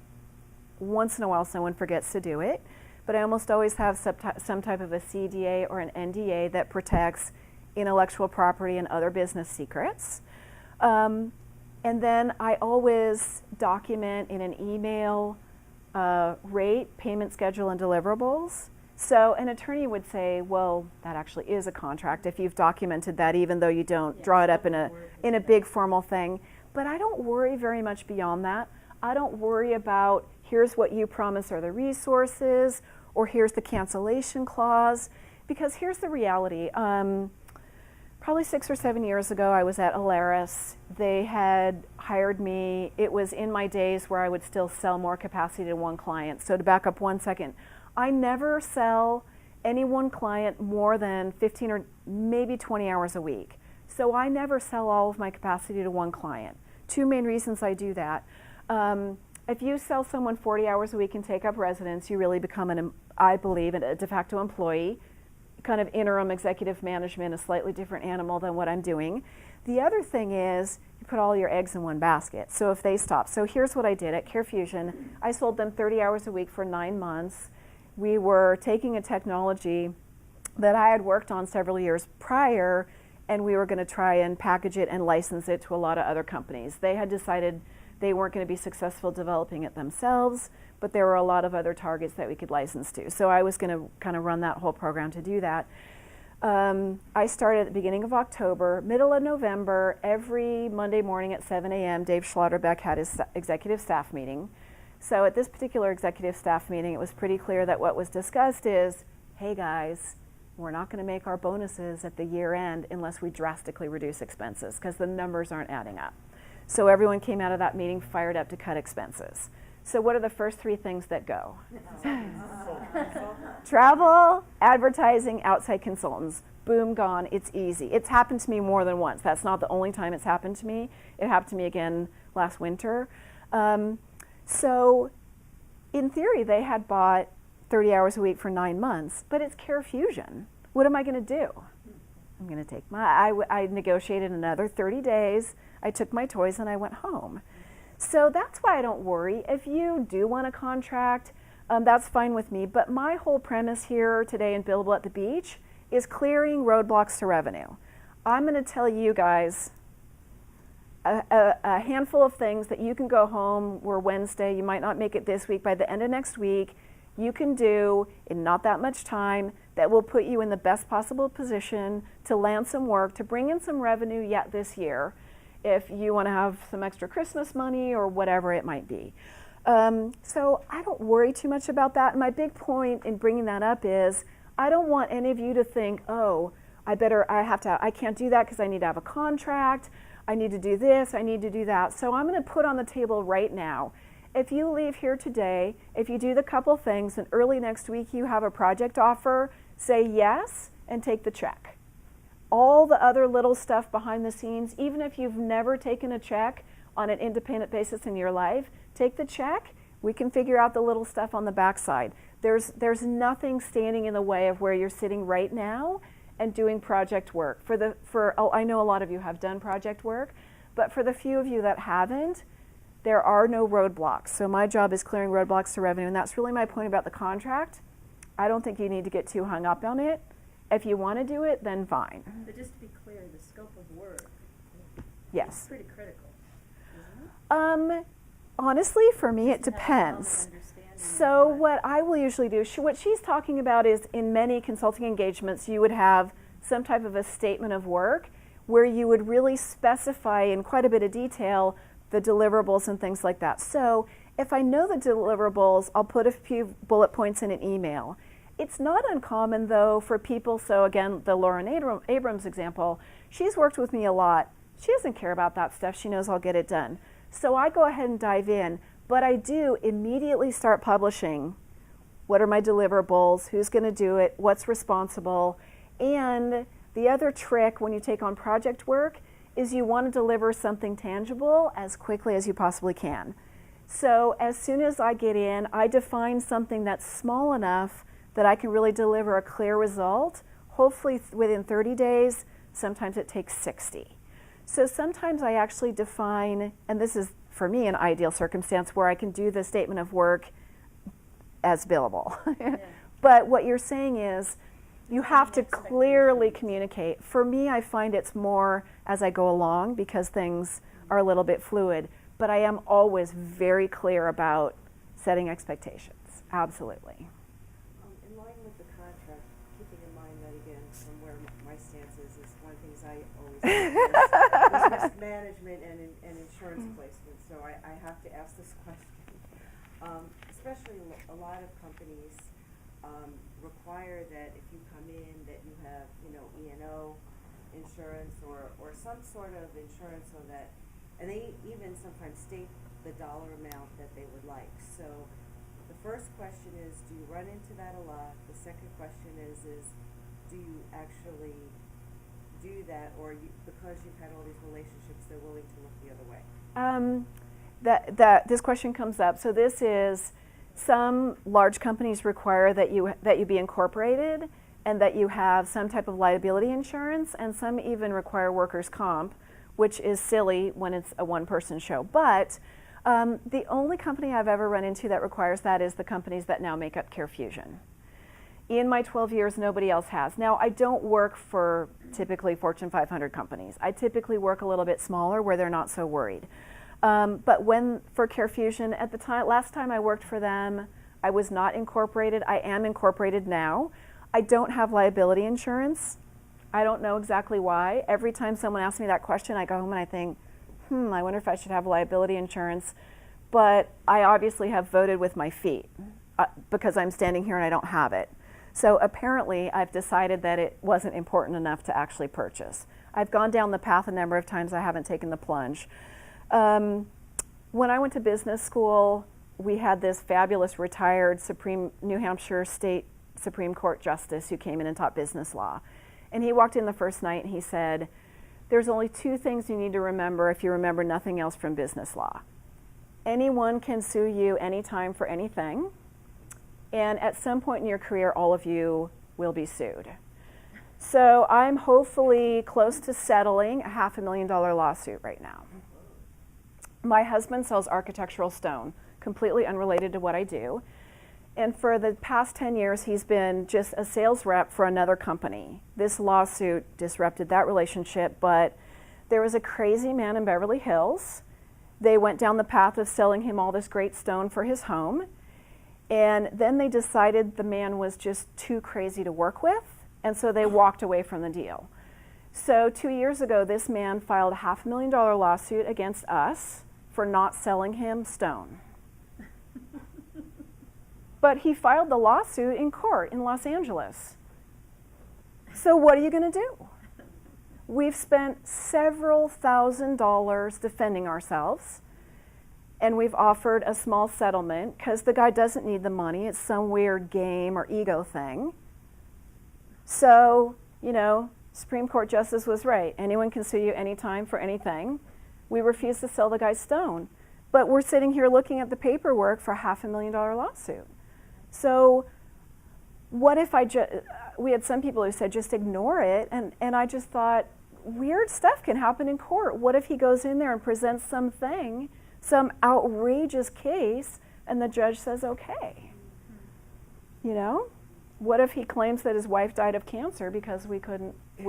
once in a while someone forgets to do it, but I almost always have some type of a CDA or an NDA that protects intellectual property and other business secrets. And then I always document in an email rate, payment schedule, and deliverables. So an attorney would say, well, that actually is a contract if you've documented that, even though you don't draw it up in a big formal thing. But I don't worry very much beyond that. I don't worry about here's what you promise are the resources, or here's the cancellation clause, because here's the reality. Probably 6 or 7 years ago, I was at Alaris. They had hired me. It was in my days where I would still sell more capacity to one client. So to back up 1 second, I never sell any one client more than 15 or maybe 20 hours a week. So I never sell all of my capacity to one client. 2 main reasons I do that. If you sell someone 40 hours a week and take up residence, you really become, I believe, a de facto employee. Kind of interim executive management, a slightly different animal than what I'm doing. The other thing is you put all your eggs in one basket. So if they stop. So here's what I did at CareFusion. I sold them 30 hours a week for 9 months. We were taking a technology that I had worked on several years prior, and we were going to try and package it and license it to a lot of other companies. They had decided they weren't going to be successful developing it themselves, but there were a lot of other targets that we could license to. So I was going to kind of run that whole program to do that. I started at the beginning of October. Middle of November, every Monday morning at 7 a.m., Dave Schlotterbeck had his executive staff meeting. So at this particular executive staff meeting, it was pretty clear that what was discussed is, hey guys, we're not going to make our bonuses at the year end unless we drastically reduce expenses, because the numbers aren't adding up. So everyone came out of that meeting fired up to cut expenses. So what are the first 3 things that go? Travel, advertising, outside consultants. Boom, gone. It's easy. It's happened to me more than once. That's not the only time it's happened to me. It happened to me again last winter. So in theory, they had bought 30 hours a week for 9 months, but it's CareFusion. What am I going to do? I'm going to take I negotiated another 30 days. I took my toys and I went home. So that's why I don't worry. If you do want a contract, that's fine with me. But my whole premise here today in Billable at the Beach is clearing roadblocks to revenue. I'm going to tell you guys a handful of things that you can go home. We're Wednesday. You might not make it this week. By the end of next week, you can do in not that much time that will put you in the best possible position to land some work, to bring in some revenue yet this year, if you want to have some extra Christmas money or whatever it might be. So I don't worry too much about that. And my big point in bringing that up is I don't want any of you to think, oh, I can't do that because I need to have a contract. I need to do this. I need to do that. So I'm going to put on the table right now, if you leave here today, if you do the couple things and early next week you have a project offer, say yes and take the check. All the other little stuff behind the scenes, even if you've never taken a check on an independent basis in your life, take the check. We can figure out the little stuff on the backside. There's nothing standing in the way of where you're sitting right now and doing project work. I know a lot of you have done project work, but for the few of you that haven't, there are no roadblocks. So my job is clearing roadblocks to revenue, and that's really my point about the contract. I don't think you need to get too hung up on it. If you want to do it, then fine. But just to be clear, the scope of work Yes. is pretty critical, isn't it? Honestly, for me, it Just to have a common depends. understanding So of what I will usually do, what she's talking about is in many consulting engagements, you would have some type of a statement of work where you would really specify in quite a bit of detail the deliverables and things like that. So if I know the deliverables, I'll put a few bullet points in an email. It's not uncommon though for people, so again, the Lauren Abrams example, she's worked with me a lot. She doesn't care about that stuff. She knows I'll get it done. So I go ahead and dive in, but I do immediately start publishing. What are my deliverables? Who's going to do it? What's responsible? And the other trick when you take on project work is you want to deliver something tangible as quickly as you possibly can. So as soon as I get in, I define something that's small enough that I can really deliver a clear result, hopefully within 30 days. Sometimes it takes 60. So sometimes I actually define, and this is for me an ideal circumstance where I can do the statement of work as billable. Yeah. But what you're saying is you have to Expectations. clearly communicate. For me, I find it's more as I go along because things are a little bit fluid. But I am always very clear about setting expectations. Absolutely. In line with the contract, keeping in mind that again, from where my stance is one of the things I always is risk management and insurance placement. So I have to ask this question. Especially a lot of companies require that if you come in that you have, E&O insurance or some sort of insurance so that, and they even sometimes state the dollar amount that they would like. So the first question is, do you run into that a lot? The second question is do you actually do that, or because you've had all these relationships, they're willing to look the other way? This question comes up. So this is, some large companies require that you be incorporated and that you have some type of liability insurance, and some even require workers' comp, which is silly when it's a one-person show. But the only company I've ever run into that requires that is the companies that now make up CareFusion. In my 12 years, nobody else has. Now, I don't work for typically Fortune 500 companies. I typically work a little bit smaller where they're not so worried. But for CareFusion, at the time, last time I worked for them, I was not incorporated. I am incorporated now. I don't have liability insurance. I don't know exactly why. Every time someone asks me that question, I go home and I think, I wonder if I should have liability insurance. But I obviously have voted with my feet because I'm standing here and I don't have it. So apparently I've decided that it wasn't important enough to actually purchase. I've gone down the path a number of times. I haven't taken the plunge. When I went to business school, we had this fabulous retired New Hampshire State Supreme Court Justice who came in and taught business law. And he walked in the first night and he said, there's only two things you need to remember if you remember nothing else from business law. Anyone can sue you anytime for anything, and at some point in your career, all of you will be sued. So I'm hopefully close to settling a $500,000 lawsuit right now. My husband sells architectural stone, completely unrelated to what I do. And for the past 10 years, he's been just a sales rep for another company. This lawsuit disrupted that relationship, but there was a crazy man in Beverly Hills. They went down the path of selling him all this great stone for his home. And then they decided the man was just too crazy to work with, and so they walked away from the deal. So 2 years ago, this man filed a $500,000 lawsuit against us for not selling him stone. But he filed the lawsuit in court in Los Angeles. So what are you going to do? We've spent several $1,000s defending ourselves, and we've offered a small settlement because the guy doesn't need the money. It's some weird game or ego thing. So, Supreme Court Justice was right. Anyone can sue you anytime for anything. We refuse to sell the guy stone. But we're sitting here looking at the paperwork for a $500,000 lawsuit. So what if we had some people who said just ignore it, and I just thought, weird stuff can happen in court. What if he goes in there and presents something, some outrageous case, and the judge says okay? What if he claims that his wife died of cancer because we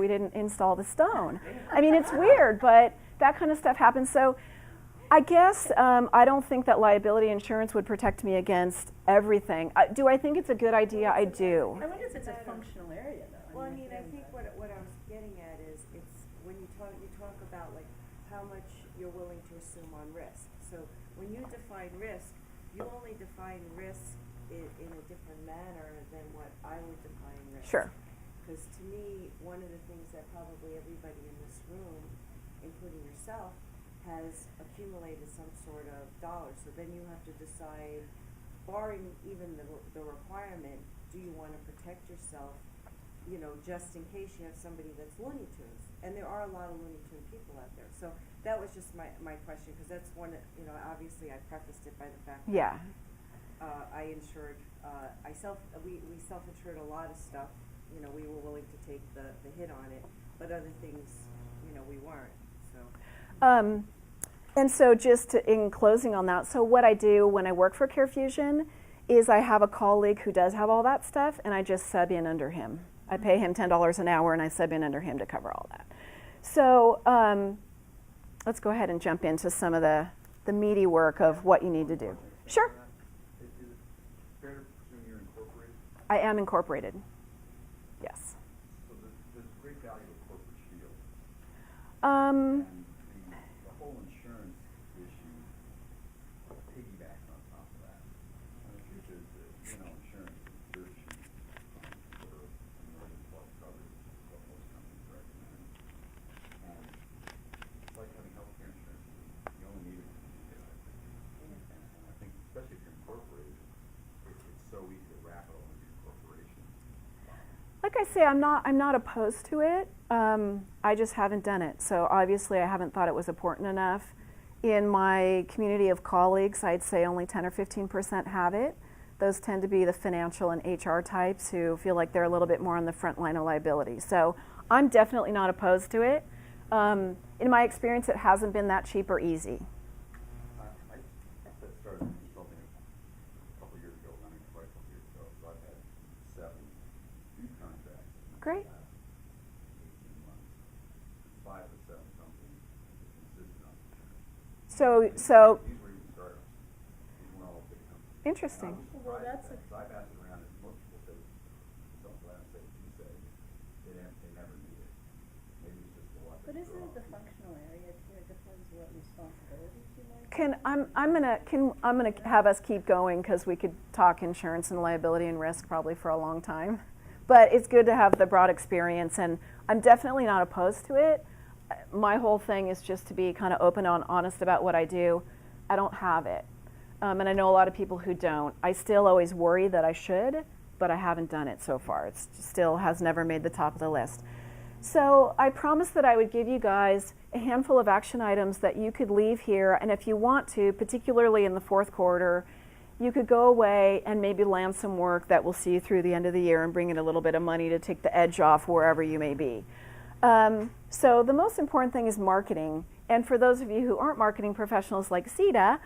didn't install the stone? I mean, it's weird, but that kind of stuff happens. So I guess I don't think that liability insurance would protect me against everything. Do I think it's a good idea? I do. I wonder if it's a functional area, though. Well, I think what I was getting at is it's when you talk about like how much you're willing to assume on risk. So when you define risk, you only define risk in a different manner than what I would define risk. Sure. Because to me, one of the things that probably everybody in this room, including yourself, has accumulated some sort of dollars. So then you have to decide, barring even the requirement, do you want to protect yourself, just in case you have somebody that's Looney Tunes. And there are a lot of Looney Tune people out there. So that was just my question, because that's one, obviously I prefaced it by the fact that I insured, we self-insured a lot of stuff. We were willing to take the hit on it, but other things, we weren't. So. And so just in closing on that, so what I do when I work for CareFusion is I have a colleague who does have all that stuff, and I just sub in under him. I pay him $10 an hour, and I sub in under him to cover all that. So let's go ahead and jump into some of the meaty work of what you need to do. Sure. Is it fair to presume you're incorporated? I am incorporated. Yes. So there's great value of corporate shield. Um, And the whole insurance issue piggybacks on top of that. Which is that, insurance is a dirt sheet for $1 million plus coverage, is what most companies recommend. And it's like having healthcare insurance. You only need it when you get it. And I think, especially if you're incorporated, it's so easy to wrap it all into your corporation. like I say, I'm not opposed to it. I just haven't done it. So obviously, I haven't thought it was important enough. In my community of colleagues, I'd say only 10 or 15% have it. Those tend to be the financial and HR types who feel like they're a little bit more on the front line of liability. So I'm definitely not opposed to it. In my experience, it hasn't been that cheap or easy. I started consulting a couple years ago, I mean, quite a couple years ago, so I've had 7 new contracts. in the Great. last 18 months. 5 of the 7 companies insisted on insurance. So These were even startups. These weren't all big companies. interesting. And I was Well, surprised that's at that, 'cause I've asked around, and most people say, some glad say what you say, they never need it. Maybe it's just the luck. But isn't it the functional area too? It depends what responsibilities you might. I'm gonna have us keep going because we could talk insurance and liability and risk probably for a long time. But it's good to have the broad experience, and I'm definitely not opposed to it. My whole thing is just to be kind of open and honest about what I do. I don't have it. And I know a lot of people who don't. I still always worry that I should, but I haven't done it so far. It still has never made the top of the list. So I promised that I would give you guys a handful of action items that you could leave here, and if you want to, particularly in the fourth quarter, you could go away and maybe land some work that will see you through the end of the year and bring in a little bit of money to take the edge off wherever you may be. So the most important thing is marketing. And for those of you who aren't marketing professionals like Sita,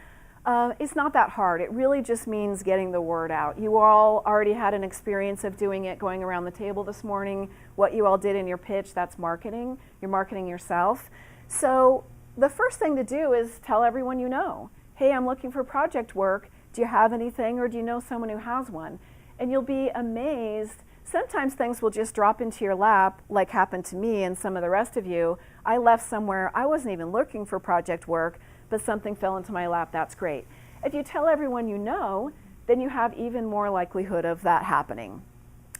it's not that hard. It really just means getting the word out. You all already had an experience of doing it, going around the table this morning. What you all did in your pitch, that's marketing. You're marketing yourself. So the first thing to do is tell everyone you know, hey, I'm looking for project work. Do you have anything, or do you know someone who has one? And you'll be amazed. Sometimes things will just drop into your lap, like happened to me and some of the rest of you. I left somewhere, I wasn't even looking for project work, but something fell into my lap. That's great. If you tell everyone you know, then you have even more likelihood of that happening.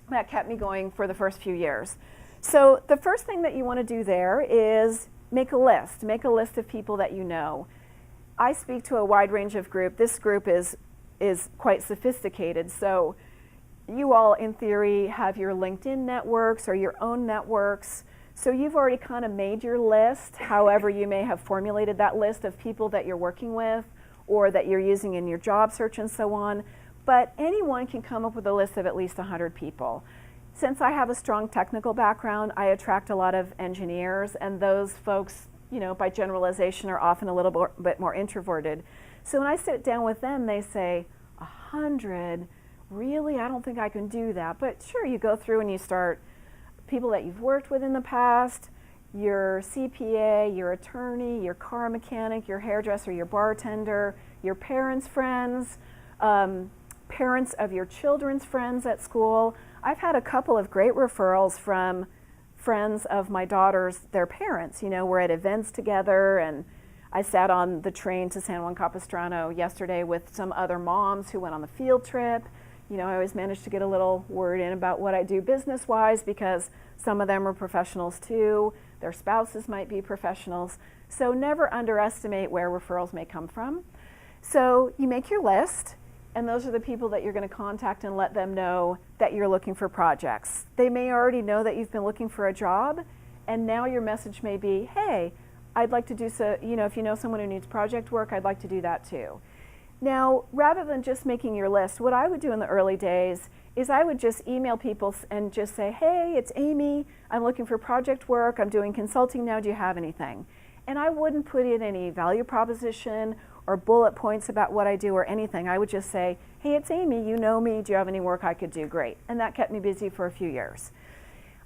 That kept me going for the first few years. So the first thing that you want to do there is make a list. Make a list of people that you know. I speak to a wide range of group. This group is quite sophisticated. So you all, in theory, have your LinkedIn networks or your own networks. So you've already kind of made your list, however you may have formulated that list of people that you're working with or that you're using in your job search and so on. But anyone can come up with a list of at least 100 people. Since I have a strong technical background, I attract a lot of engineers, and those folks, by generalization, are often a little bit more introverted. So when I sit down with them, they say, 100? Really? I don't think I can do that. But sure, you go through and you start people that you've worked with in the past, your CPA, your attorney, your car mechanic, your hairdresser, your bartender, your parents' friends, parents of your children's friends at school. I've had a couple of great referrals from friends of my daughters, their parents. We're at events together, and I sat on the train to San Juan Capistrano yesterday with some other moms who went on the field trip. I always manage to get a little word in about what I do business-wise because some of them are professionals too. Their spouses might be professionals. So never underestimate where referrals may come from. So you make your list, and those are the people that you're going to contact and let them know that you're looking for projects. They may already know that you've been looking for a job, and now your message may be, hey, I'd like to do so, if you know someone who needs project work, I'd like to do that too. Now, rather than just making your list, what I would do in the early days is I would just email people and just say, hey, it's Amy, I'm looking for project work, I'm doing consulting now, do you have anything? And I wouldn't put in any value proposition or bullet points about what I do or anything. I would just say, hey, it's Amy, you know me, do you have any work I could do? Great. And that kept me busy for a few years.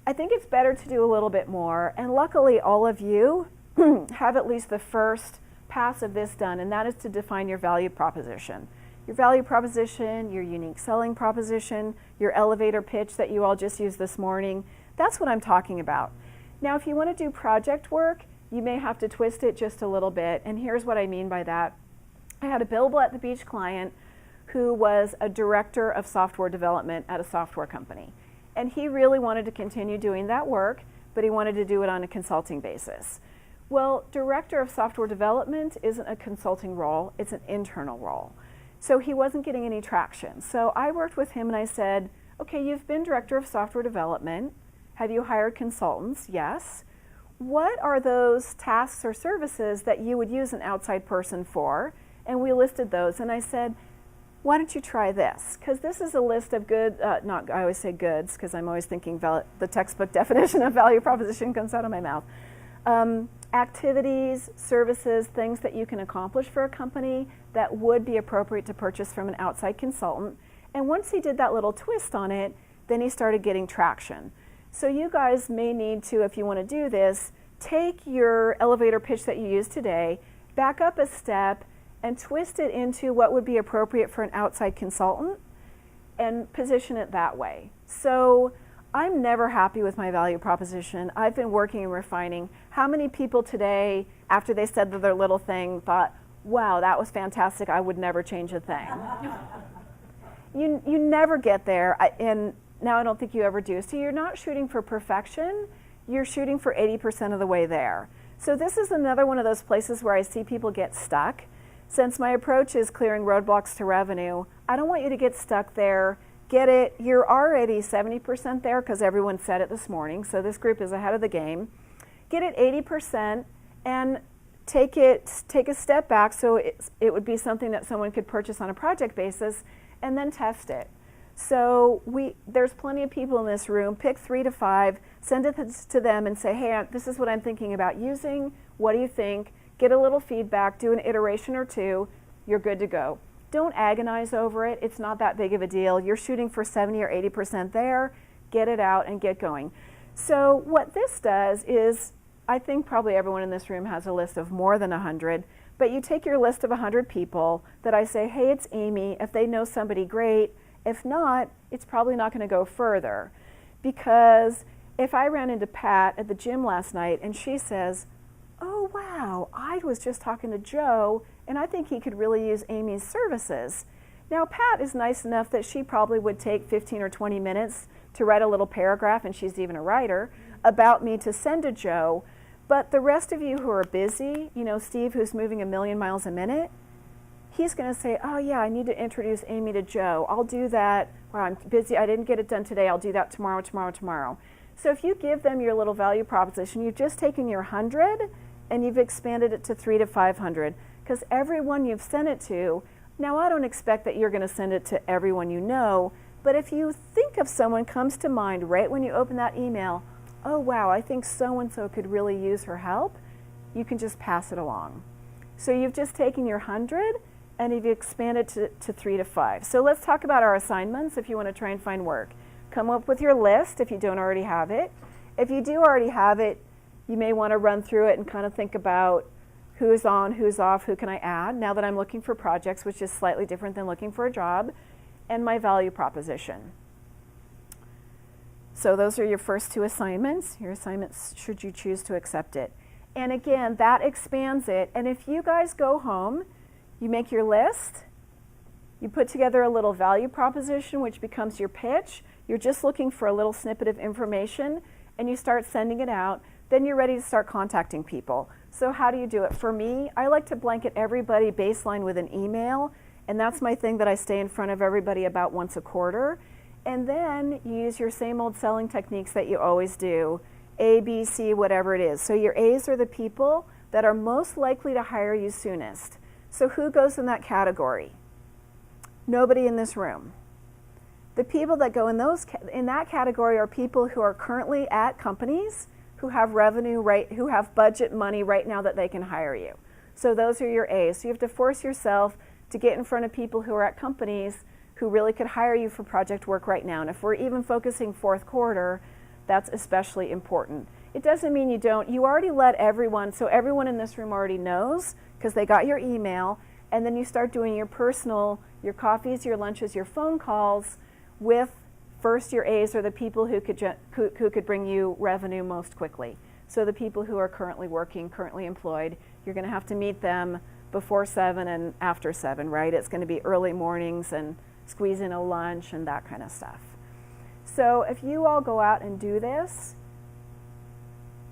I think it's better to do a little bit more, and luckily all of you have at least the first pass of this done, and that is to define your value proposition. Your value proposition, your unique selling proposition, your elevator pitch that you all just used this morning, that's what I'm talking about. Now, if you want to do project work, you may have to twist it just a little bit, and here's what I mean by that. I had a billable at the beach client who was a director of software development at a software company. And he really wanted to continue doing that work, but he wanted to do it on a consulting basis. Well, director of software development isn't a consulting role, it's an internal role. So he wasn't getting any traction. So I worked with him and I said, okay, you've been director of software development. Have you hired consultants? Yes. What are those tasks or services that you would use an outside person for? And we listed those, and I said, why don't you try this? Because this is a list of good, I always say goods, because I'm always thinking the textbook definition of value proposition comes out of my mouth. Activities, services, things that you can accomplish for a company that would be appropriate to purchase from an outside consultant. And once he did that little twist on it, then he started getting traction. So you guys may need to, if you want to do this, take your elevator pitch that you used today, back up a step, and twist it into what would be appropriate for an outside consultant and position it that way. So I'm never happy with my value proposition. I've been working and refining. How many people today, after they said their little thing, thought, wow, that was fantastic, I would never change a thing? You never get there, and now I don't think you ever do. So you're not shooting for perfection, you're shooting for 80% of the way there. So this is another one of those places where I see people get stuck. Since my approach is clearing roadblocks to revenue, I don't want you to get stuck there. Get it, you're already 70% there because everyone said it this morning, so this group is ahead of the game. Get it 80% and take a step back so it would be something that someone could purchase on a project basis and then test it. So there's plenty of people in this room. Pick 3 to 5, send it to them and say, hey, this is what I'm thinking about using. What do you think? Get a little feedback, do an iteration or two, you're good to go. Don't agonize over it. It's not that big of a deal. You're shooting for 70 or 80% there. Get it out and get going. So what this does is, I think probably everyone in this room has a list of more than 100, but you take your list of 100 people that I say, hey, it's Amy. If they know somebody, great. If not, it's probably not going to go further. Because if I ran into Pat at the gym last night and she says, oh, wow, I was just talking to Joe, and I think he could really use Amy's services. Now, Pat is nice enough that she probably would take 15 or 20 minutes to write a little paragraph, and she's even a writer, about me to send to Joe. But the rest of you who are busy, you know, Steve, who's moving 1,000,000 miles a minute, he's going to say, oh, yeah, I need to introduce Amy to Joe. I'll do that. Wow, I'm busy. I didn't get it done today. I'll do that tomorrow, tomorrow, tomorrow. So if you give them your little value proposition, you've just taken your 100 and you've expanded it to 300 to 500, because everyone you've sent it to, now I don't expect that you're going to send it to everyone you know, but if you think of someone comes to mind right when you open that email, oh wow, I think so-and-so could really use her help, you can just pass it along. So you've just taken your 100 and you've expanded to 3 to 5. So let's talk about our assignments if you want to try and find work. Come up with your list if you don't already have it. If you do already have it, you may want to run through it and kind of think about who's on, who's off, who can I add now that I'm looking for projects, which is slightly different than looking for a job, and my value proposition. So those are your first 2 assignments, your assignments should you choose to accept it. And again, that expands it. And if you guys go home, you make your list, you put together a little value proposition, which becomes your pitch. You're just looking for a little snippet of information, and you start sending it out. Then you're ready to start contacting people. So how do you do it? For me, I like to blanket everybody baseline with an email, and that's my thing that I stay in front of everybody about once a quarter. And then you use your same old selling techniques that you always do, A, B, C, whatever it is. So your A's are the people that are most likely to hire you soonest. So who goes in that category? Nobody in this room. The people that go in that category are people who are currently at companies who have revenue, who have budget money right now that they can hire you. So those are your A's. So you have to force yourself to get in front of people who are at companies who really could hire you for project work right now. And if we're even focusing fourth quarter, that's especially important. It doesn't mean you don't. You already let everyone, so everyone in this room already knows because they got your email, and then you start doing your personal, your coffees, your lunches, your phone calls with first your A's are the people who could bring you revenue most quickly. So the people who are currently working, currently employed, you're going to have to meet them before 7 and after 7, right? It's going to be early mornings and squeeze in a lunch and that kind of stuff. So if you all go out and do this,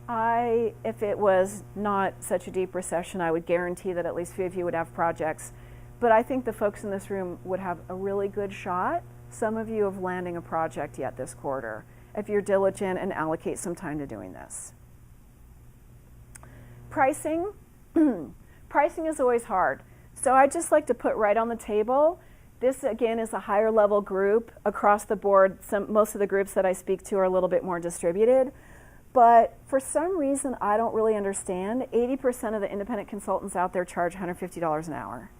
if it was not such a deep recession, I would guarantee that at least a few of you would have projects. But I think the folks in this room would have a really good shot, some of you, of landing a project yet this quarter, if you're diligent and allocate some time to doing this. Pricing. Pricing is always hard. So I just like to put right on the table, this again is a higher level group across the board. Most of the groups that I speak to are a little bit more distributed. But for some reason I don't really understand, 80% of the independent consultants out there charge $150 an hour.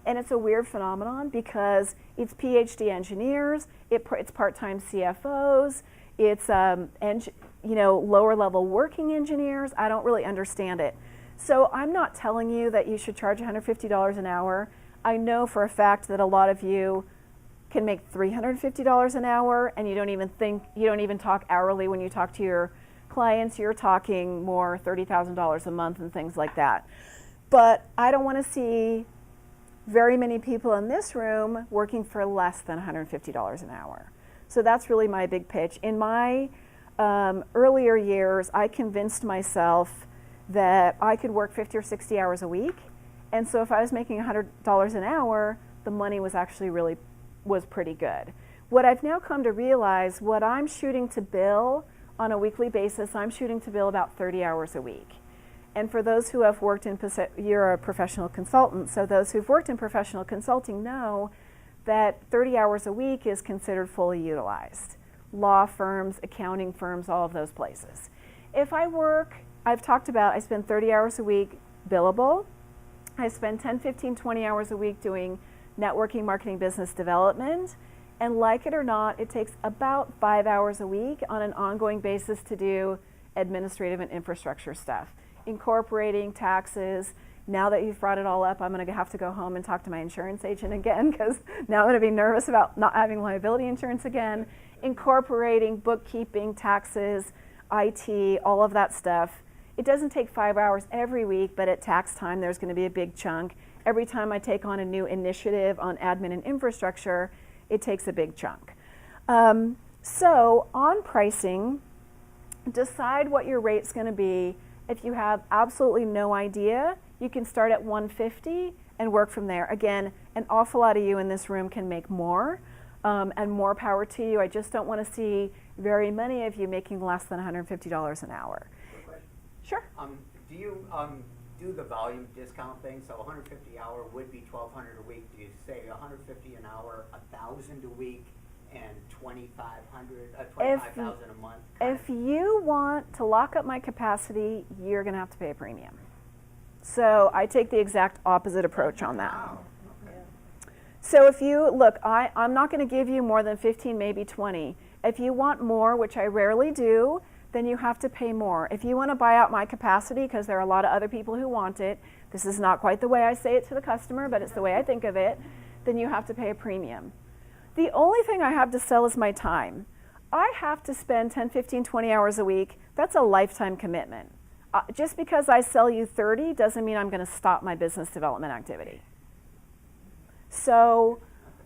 And it's a weird phenomenon because it's PhD engineers, it's part-time CFOs, it's lower level working engineers. I don't really understand it. So I'm not telling you that you should charge $150 an hour. I know for a fact that a lot of you can make $350 an hour, and you don't even talk hourly when you talk to your clients. You're talking more $30,000 a month and things like that. But I don't want to see very many people in this room working for less than $150 an hour. So that's really my big pitch. In my earlier years, I convinced myself that I could work 50 or 60 hours a week. And so if I was making $100 an hour, the money was actually was pretty good. What I've now come to realize, what I'm shooting to bill on a weekly basis, I'm shooting to bill about 30 hours a week. And for those who have worked in, you're a professional consultant, so those who've worked in professional consulting know that 30 hours a week is considered fully utilized. Law firms, accounting firms, all of those places. If I work, I've talked about, I spend 30 hours a week billable. I spend 10, 15, 20 hours a week doing networking, marketing, business development. And like it or not, it takes about 5 hours a week on an ongoing basis to do administrative and infrastructure stuff, incorporating taxes. Now that you've brought it all up, I'm going to have to go home and talk to my insurance agent again because now I'm going to be nervous about not having liability insurance again. Incorporating bookkeeping, taxes, IT, all of that stuff. It doesn't take 5 hours every week, but at tax time, there's going to be a big chunk. Every time I take on a new initiative on admin and infrastructure, it takes a big chunk. So on pricing, decide what your rate's going to be. If you have absolutely no idea, you can start at $150 and work from there. Again, an awful lot of you in this room can make more, and more power to you. I just don't want to see very many of you making less than $150 an hour. Sure. Do you do the volume discount thing? So 150 hour would be 1,200 a week. Do you say 150 an hour, 1,000 a week, and 25,000 a month? If you want to lock up my capacity, you're going to have to pay a premium. So I take the exact opposite approach on that. Wow. So if you look, I'm not going to give you more than 15, maybe 20. If you want more, which I rarely do, then you have to pay more. If you want to buy out my capacity, because there are a lot of other people who want it, this is not quite the way I say it to the customer, but it's the way I think of it, then you have to pay a premium. The only thing I have to sell is my time. I have to spend 10, 15, 20 hours a week. That's a lifetime commitment. Just because I sell you 30 doesn't mean I'm going to stop my business development activity. So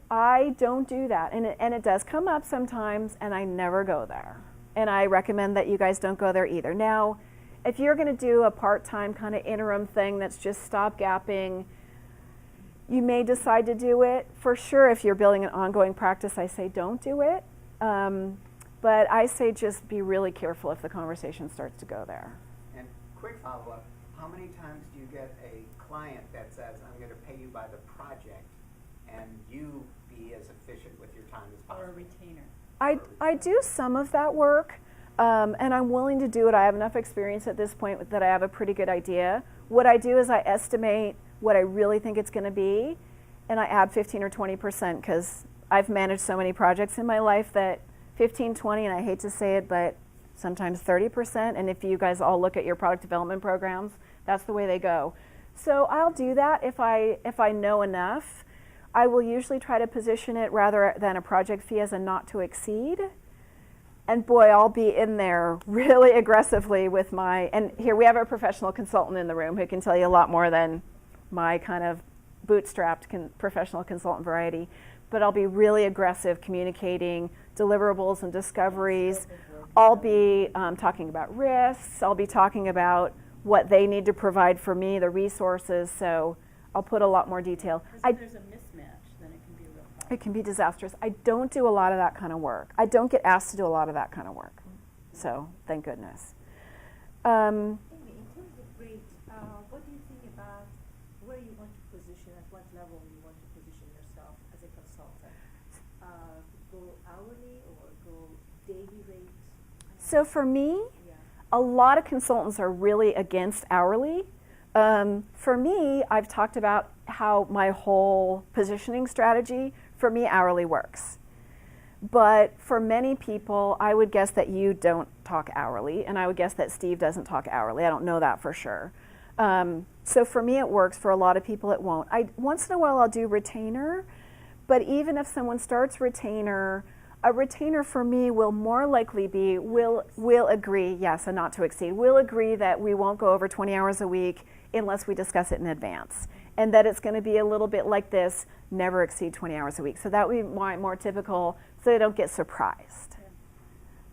I don't do that. And it does come up sometimes, and I never go there. And I recommend that you guys don't go there either. Now, if you're going to do a part-time kind of interim thing that's just stopgapping, you may decide to do it. For sure, if you're building an ongoing practice, I say don't do it. But I say just be really careful if the conversation starts to go there. And quick follow-up, how many times do you get a client that says, I'm going to pay you by the project, and you be as efficient with your time as possible? Or a retainer. I do some of that work, and I'm willing to do it. I have enough experience at this point that I have a pretty good idea What I do is I estimate what I really think it's going to be, and I add 15 or 20% because I've managed so many projects in my life that 15, 20, and I hate to say it, but sometimes 30%. And if you guys all look at your product development programs, that's the way they go. So I'll do that if I know enough. I will usually try to position it rather than a project fee as a not to exceed. And boy, I'll be in there really aggressively with my, and here we have a professional consultant in the room who can tell you a lot more than my kind of bootstrapped professional consultant variety. But I'll be really aggressive communicating deliverables and discoveries. I'll be talking about risks. I'll be talking about what they need to provide for me, the resources. So I'll put a lot more detail. If there's a mismatch, then it can be a real problem. It can be disastrous. I don't do a lot of that kind of work. I don't get asked to do a lot of that kind of work. So thank goodness. Amy, in terms of rate, what do you think about where you want to position, at what level you want to position yourself as a consultant? Go hourly or go daily rate? So for me, Yeah. a lot of consultants are really against hourly. For me, I've talked about how my whole positioning strategy, for me, hourly works. But for many people, I would guess that you don't talk hourly, and I would guess that Steve doesn't talk hourly. I don't know that for sure. So for me, it works. For a lot of people, it won't. Once in a while, I'll do retainer, but even if someone starts retainer, a retainer for me will more likely be, we'll agree, yes, a not to exceed. We'll agree that we won't go over 20 hours a week unless we discuss it in advance. And that it's going to be a little bit like this, never exceed 20 hours a week. So that would be more typical so they don't get surprised. Yeah.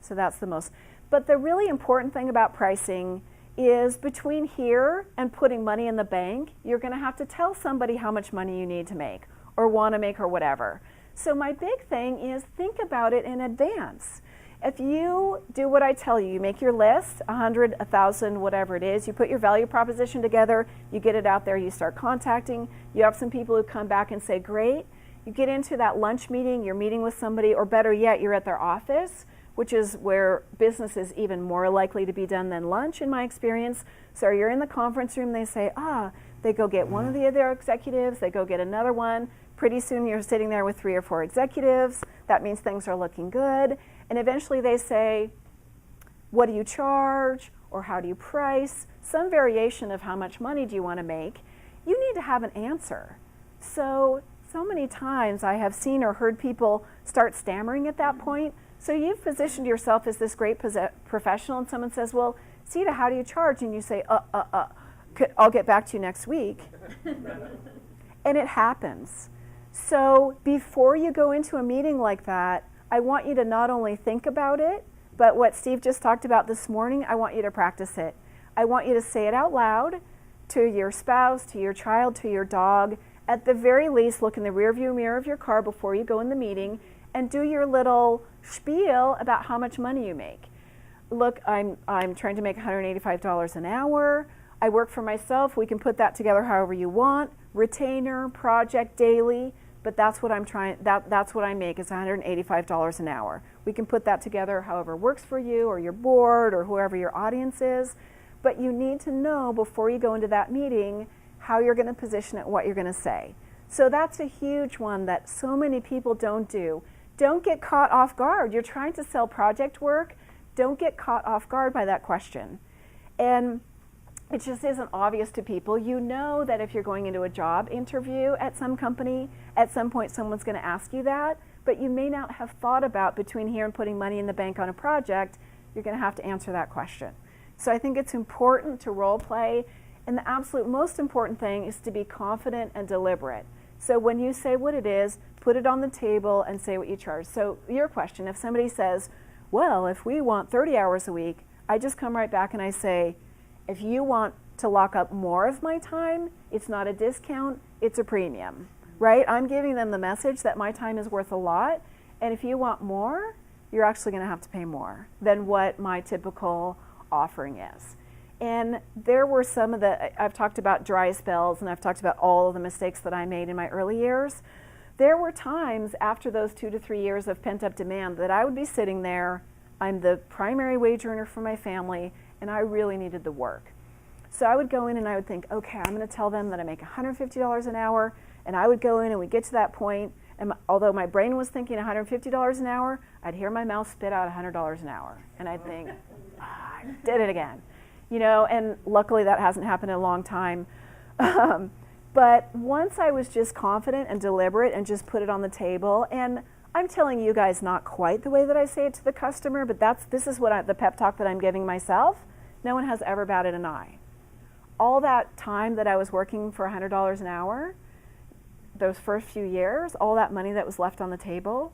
So that's the most. But the really important thing about pricing is between here and putting money in the bank, you're going to have to tell somebody how much money you need to make or want to make or whatever. So my big thing is think about it in advance. If you do what I tell you, you make your list, 100, 1,000, whatever it is, you put your value proposition together, you get it out there, you start contacting, you have some people who come back and say, great. You get into that lunch meeting, you're meeting with somebody, or better yet, you're at their office, which is where business is even more likely to be done than lunch in my experience. So you're in the conference room, they say, they go get one of the other executives, they go get another one. Pretty soon you're sitting there with 3 or 4 executives. That means things are looking good. And eventually they say, what do you charge? Or how do you price? Some variation of how much money do you want to make. You need to have an answer. So many times I have seen or heard people start stammering at that point. So you've positioned yourself as this great professional and someone says, well, Sita, how do you charge? And you say, I'll get back to you next week. And it happens. So before you go into a meeting like that, I want you to not only think about it, but what Steve just talked about this morning, I want you to practice it. I want you to say it out loud to your spouse, to your child, to your dog. At the very least, look in the rearview mirror of your car before you go in the meeting and do your little spiel about how much money you make. Look, I'm trying to make $185 an hour. I work for myself. We can put that together however you want. Retainer, project, daily. But that's what I'm trying. That's what I make is $185 an hour. We can put that together however works for you or your board or whoever your audience is. But you need to know before you go into that meeting how you're going to position it, what you're going to say. So that's a huge one that so many people don't do. Don't get caught off guard. You're trying to sell project work. Don't get caught off guard by that question. And it just isn't obvious to people. You know that if you're going into a job interview at some company, at some point someone's going to ask you that, but you may not have thought about between here and putting money in the bank on a project, you're going to have to answer that question. So I think it's important to role play, and the absolute most important thing is to be confident and deliberate. So when you say what it is, put it on the table and say what you charge. So your question, if somebody says, well, if we want 30 hours a week, I just come right back and I say, if you want to lock up more of my time, it's not a discount, it's a premium, right? I'm giving them the message that my time is worth a lot, and if you want more, you're actually going to have to pay more than what my typical offering is. And there were some of the, I've talked about dry spells, and I've talked about all of the mistakes that I made in my early years. There were times after those 2 to 3 years of pent-up demand that I would be sitting there, I'm the primary wage earner for my family, and I really needed the work. So I would go in and I would think, okay, I'm going to tell them that I make $150 an hour, and I would go in and we'd get to that point, and although my brain was thinking $150 an hour, I'd hear my mouth spit out $100 an hour, and I'd think, I did it again. You know, and luckily that hasn't happened in a long time. But once I was just confident and deliberate and just put it on the table, and I'm telling you guys not quite the way that I say it to the customer, but this is what the pep talk that I'm giving myself. No one has ever batted an eye. All that time that I was working for $100 an hour, those first few years, all that money that was left on the table,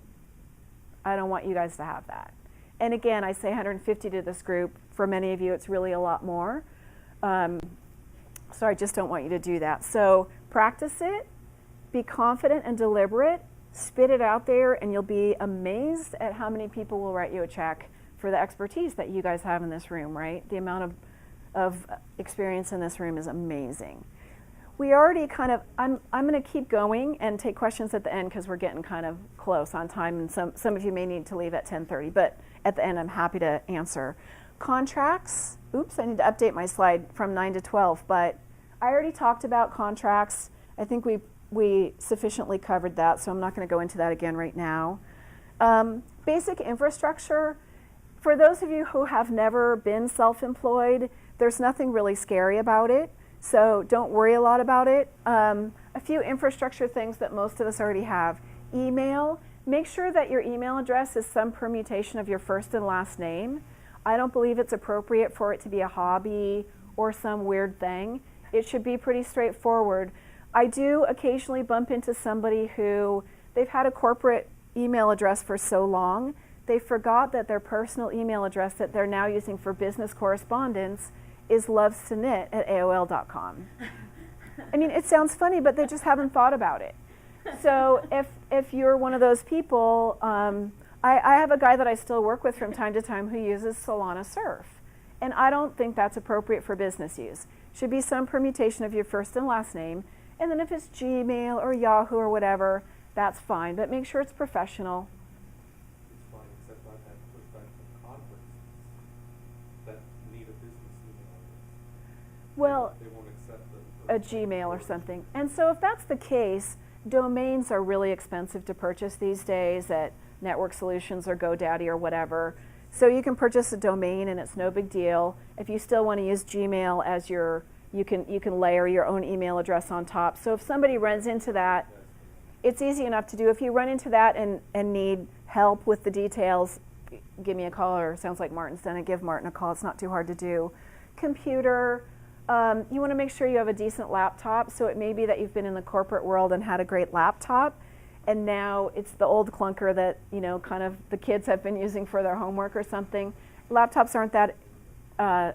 I don't want you guys to have that. And again, I say 150 to this group. For many of you, it's really a lot more. So I just don't want you to do that. So practice it, be confident and deliberate, spit it out there, and you'll be amazed at how many people will write you a check for the expertise that you guys have in this room, right? The amount of experience in this room is amazing. We already kind of, I'm going to keep going and take questions at the end because we're getting kind of close on time, and some of you may need to leave at 10:30, but at the end I'm happy to answer. Contracts, oops, I need to update my slide from 9 to 12, but I already talked about contracts. I think we sufficiently covered that, so I'm not going to go into that again right now. Basic infrastructure, for those of you who have never been self-employed, there's nothing really scary about it, so don't worry a lot about it. A few infrastructure things that most of us already have. Email, make sure that your email address is some permutation of your first and last name. I don't believe it's appropriate for it to be a hobby or some weird thing. It should be pretty straightforward. I do occasionally bump into somebody who, they've had a corporate email address for so long, they forgot that their personal email address that they're now using for business correspondence is lovestoknit@aol.com. I mean, it sounds funny, but they just haven't thought about it. So if you're one of those people, I have a guy that I still work with from time to time who uses Solana Surf, and I don't think that's appropriate for business use. Should be some permutation of your first and last name, and then if it's Gmail or Yahoo or whatever, that's fine, but make sure it's professional. It's fine, except I've had pushback from conferences that need a business email address. Well, They won't accept a Gmail or something. And so if that's the case, domains are really expensive to purchase these days at Network Solutions or GoDaddy or whatever. So you can purchase a domain and it's no big deal. If you still want to use Gmail as your, you can layer your own email address on top. So if somebody runs into that, it's easy enough to do. If you run into that and need help with the details, give me a call, or sounds like Martin's done it, give Martin a call. It's not too hard to do. Computer, you want to make sure you have a decent laptop. So it may be that you've been in the corporate world and had a great laptop, and now it's the old clunker that, you know, kind of the kids have been using for their homework or something. Laptops aren't that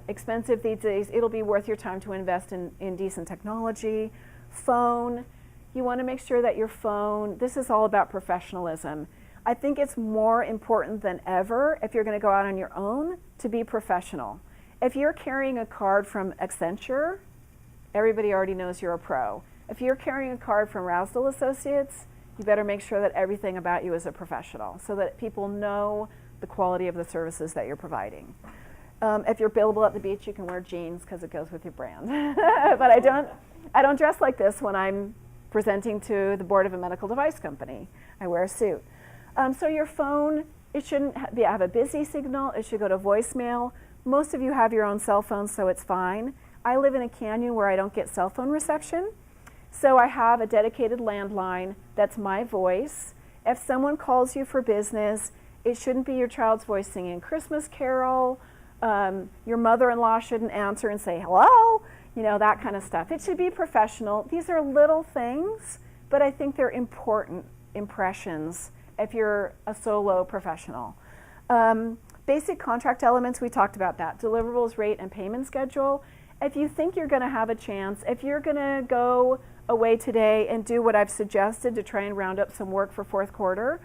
expensive these days. It'll be worth your time to invest in decent technology. Phone, you want to make sure that your phone, this is all about professionalism. I think it's more important than ever, if you're going to go out on your own, to be professional. If you're carrying a card from Accenture, everybody already knows you're a pro. If you're carrying a card from Rousdale Associates, you better make sure that everything about you is a professional, so that people know the quality of the services that you're providing. If you're billable at the beach, you can wear jeans because it goes with your brand. But I don't dress like this when I'm presenting to the board of a medical device company. I wear a suit. So your phone, it shouldn't have a busy signal. It should go to voicemail. Most of you have your own cell phones, so it's fine. I live in a canyon where I don't get cell phone reception. So I have a dedicated landline that's my voice. If someone calls you for business, it shouldn't be your child's voice singing a Christmas carol. Your mother-in-law shouldn't answer and say, hello, you know, that kind of stuff. It should be professional. These are little things, but I think they're important impressions if you're a solo professional. Basic contract elements, we talked about that. Deliverables, rate, and payment schedule. If you think you're going to have a chance, if you're going to go away today and do what I've suggested to try and round up some work for fourth quarter,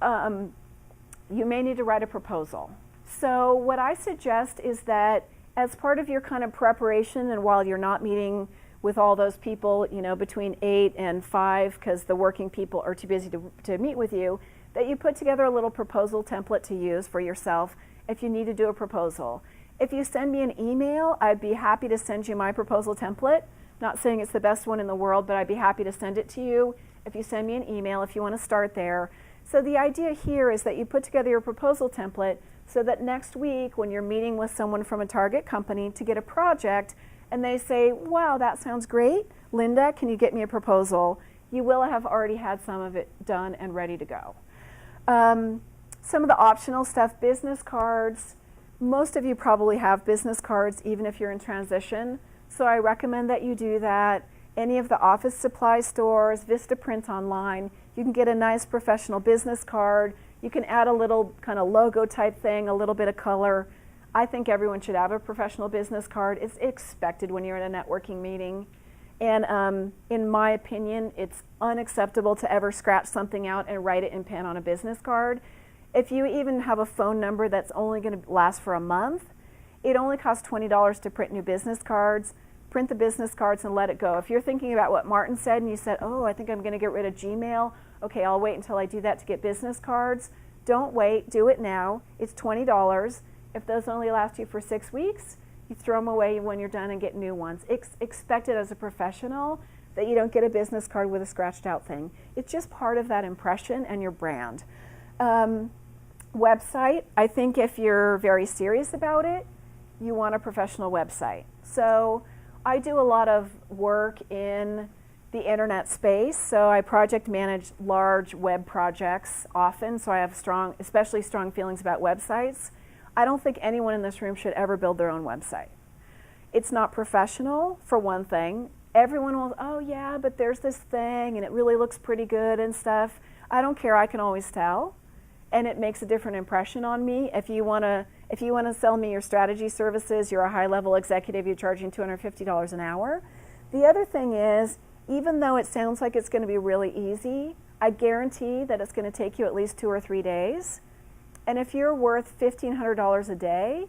you may need to write a proposal. So what I suggest is that as part of your kind of preparation, and while you're not meeting with all those people, you know, between 8 and 5, because the working people are too busy to meet with you, that you put together a little proposal template to use for yourself if you need to do a proposal. If you send me an email, I'd be happy to send you my proposal template. Not saying it's the best one in the world, but I'd be happy to send it to you if you send me an email if you want to start there. So the idea here is that you put together your proposal template so that next week when you're meeting with someone from a target company to get a project and they say, wow, that sounds great. Linda, can you get me a proposal? You will have already had some of it done and ready to go. Some of the optional stuff, business cards. Most of you probably have business cards even if you're in transition. So I recommend that you do that. Any of the office supply stores, Vistaprint online, you can get a nice professional business card. You can add a little kind of logo type thing, a little bit of color. I think everyone should have a professional business card. It's expected when you're in a networking meeting. And in my opinion, it's unacceptable to ever scratch something out and write it in pen on a business card. If you even have a phone number that's only going to last for a month, it only costs $20 to print new business cards. Print the business cards and let it go. If you're thinking about what Martin said and you said, oh, I think I'm going to get rid of Gmail, okay, I'll wait until I do that to get business cards. Don't wait, do it now. It's $20. If those only last you for 6 weeks, you throw them away when you're done and get new ones. Expect it as a professional that you don't get a business card with a scratched out thing. It's just part of that impression and your brand. Website, I think if you're very serious about it, you want a professional website. So I do a lot of work in the internet space, so I project manage large web projects often, so I have especially strong feelings about websites. I don't think anyone in this room should ever build their own website. It's not professional, for one thing. Everyone will, oh yeah, but there's this thing and it really looks pretty good and stuff. I don't care, I can always tell. And it makes a different impression on me. If you want to sell me your strategy services, you're a high-level executive, you're charging $250 an hour. The other thing is, even though it sounds like it's going to be really easy, I guarantee that it's going to take you at least 2 or 3 days. And if you're worth $1,500 a day,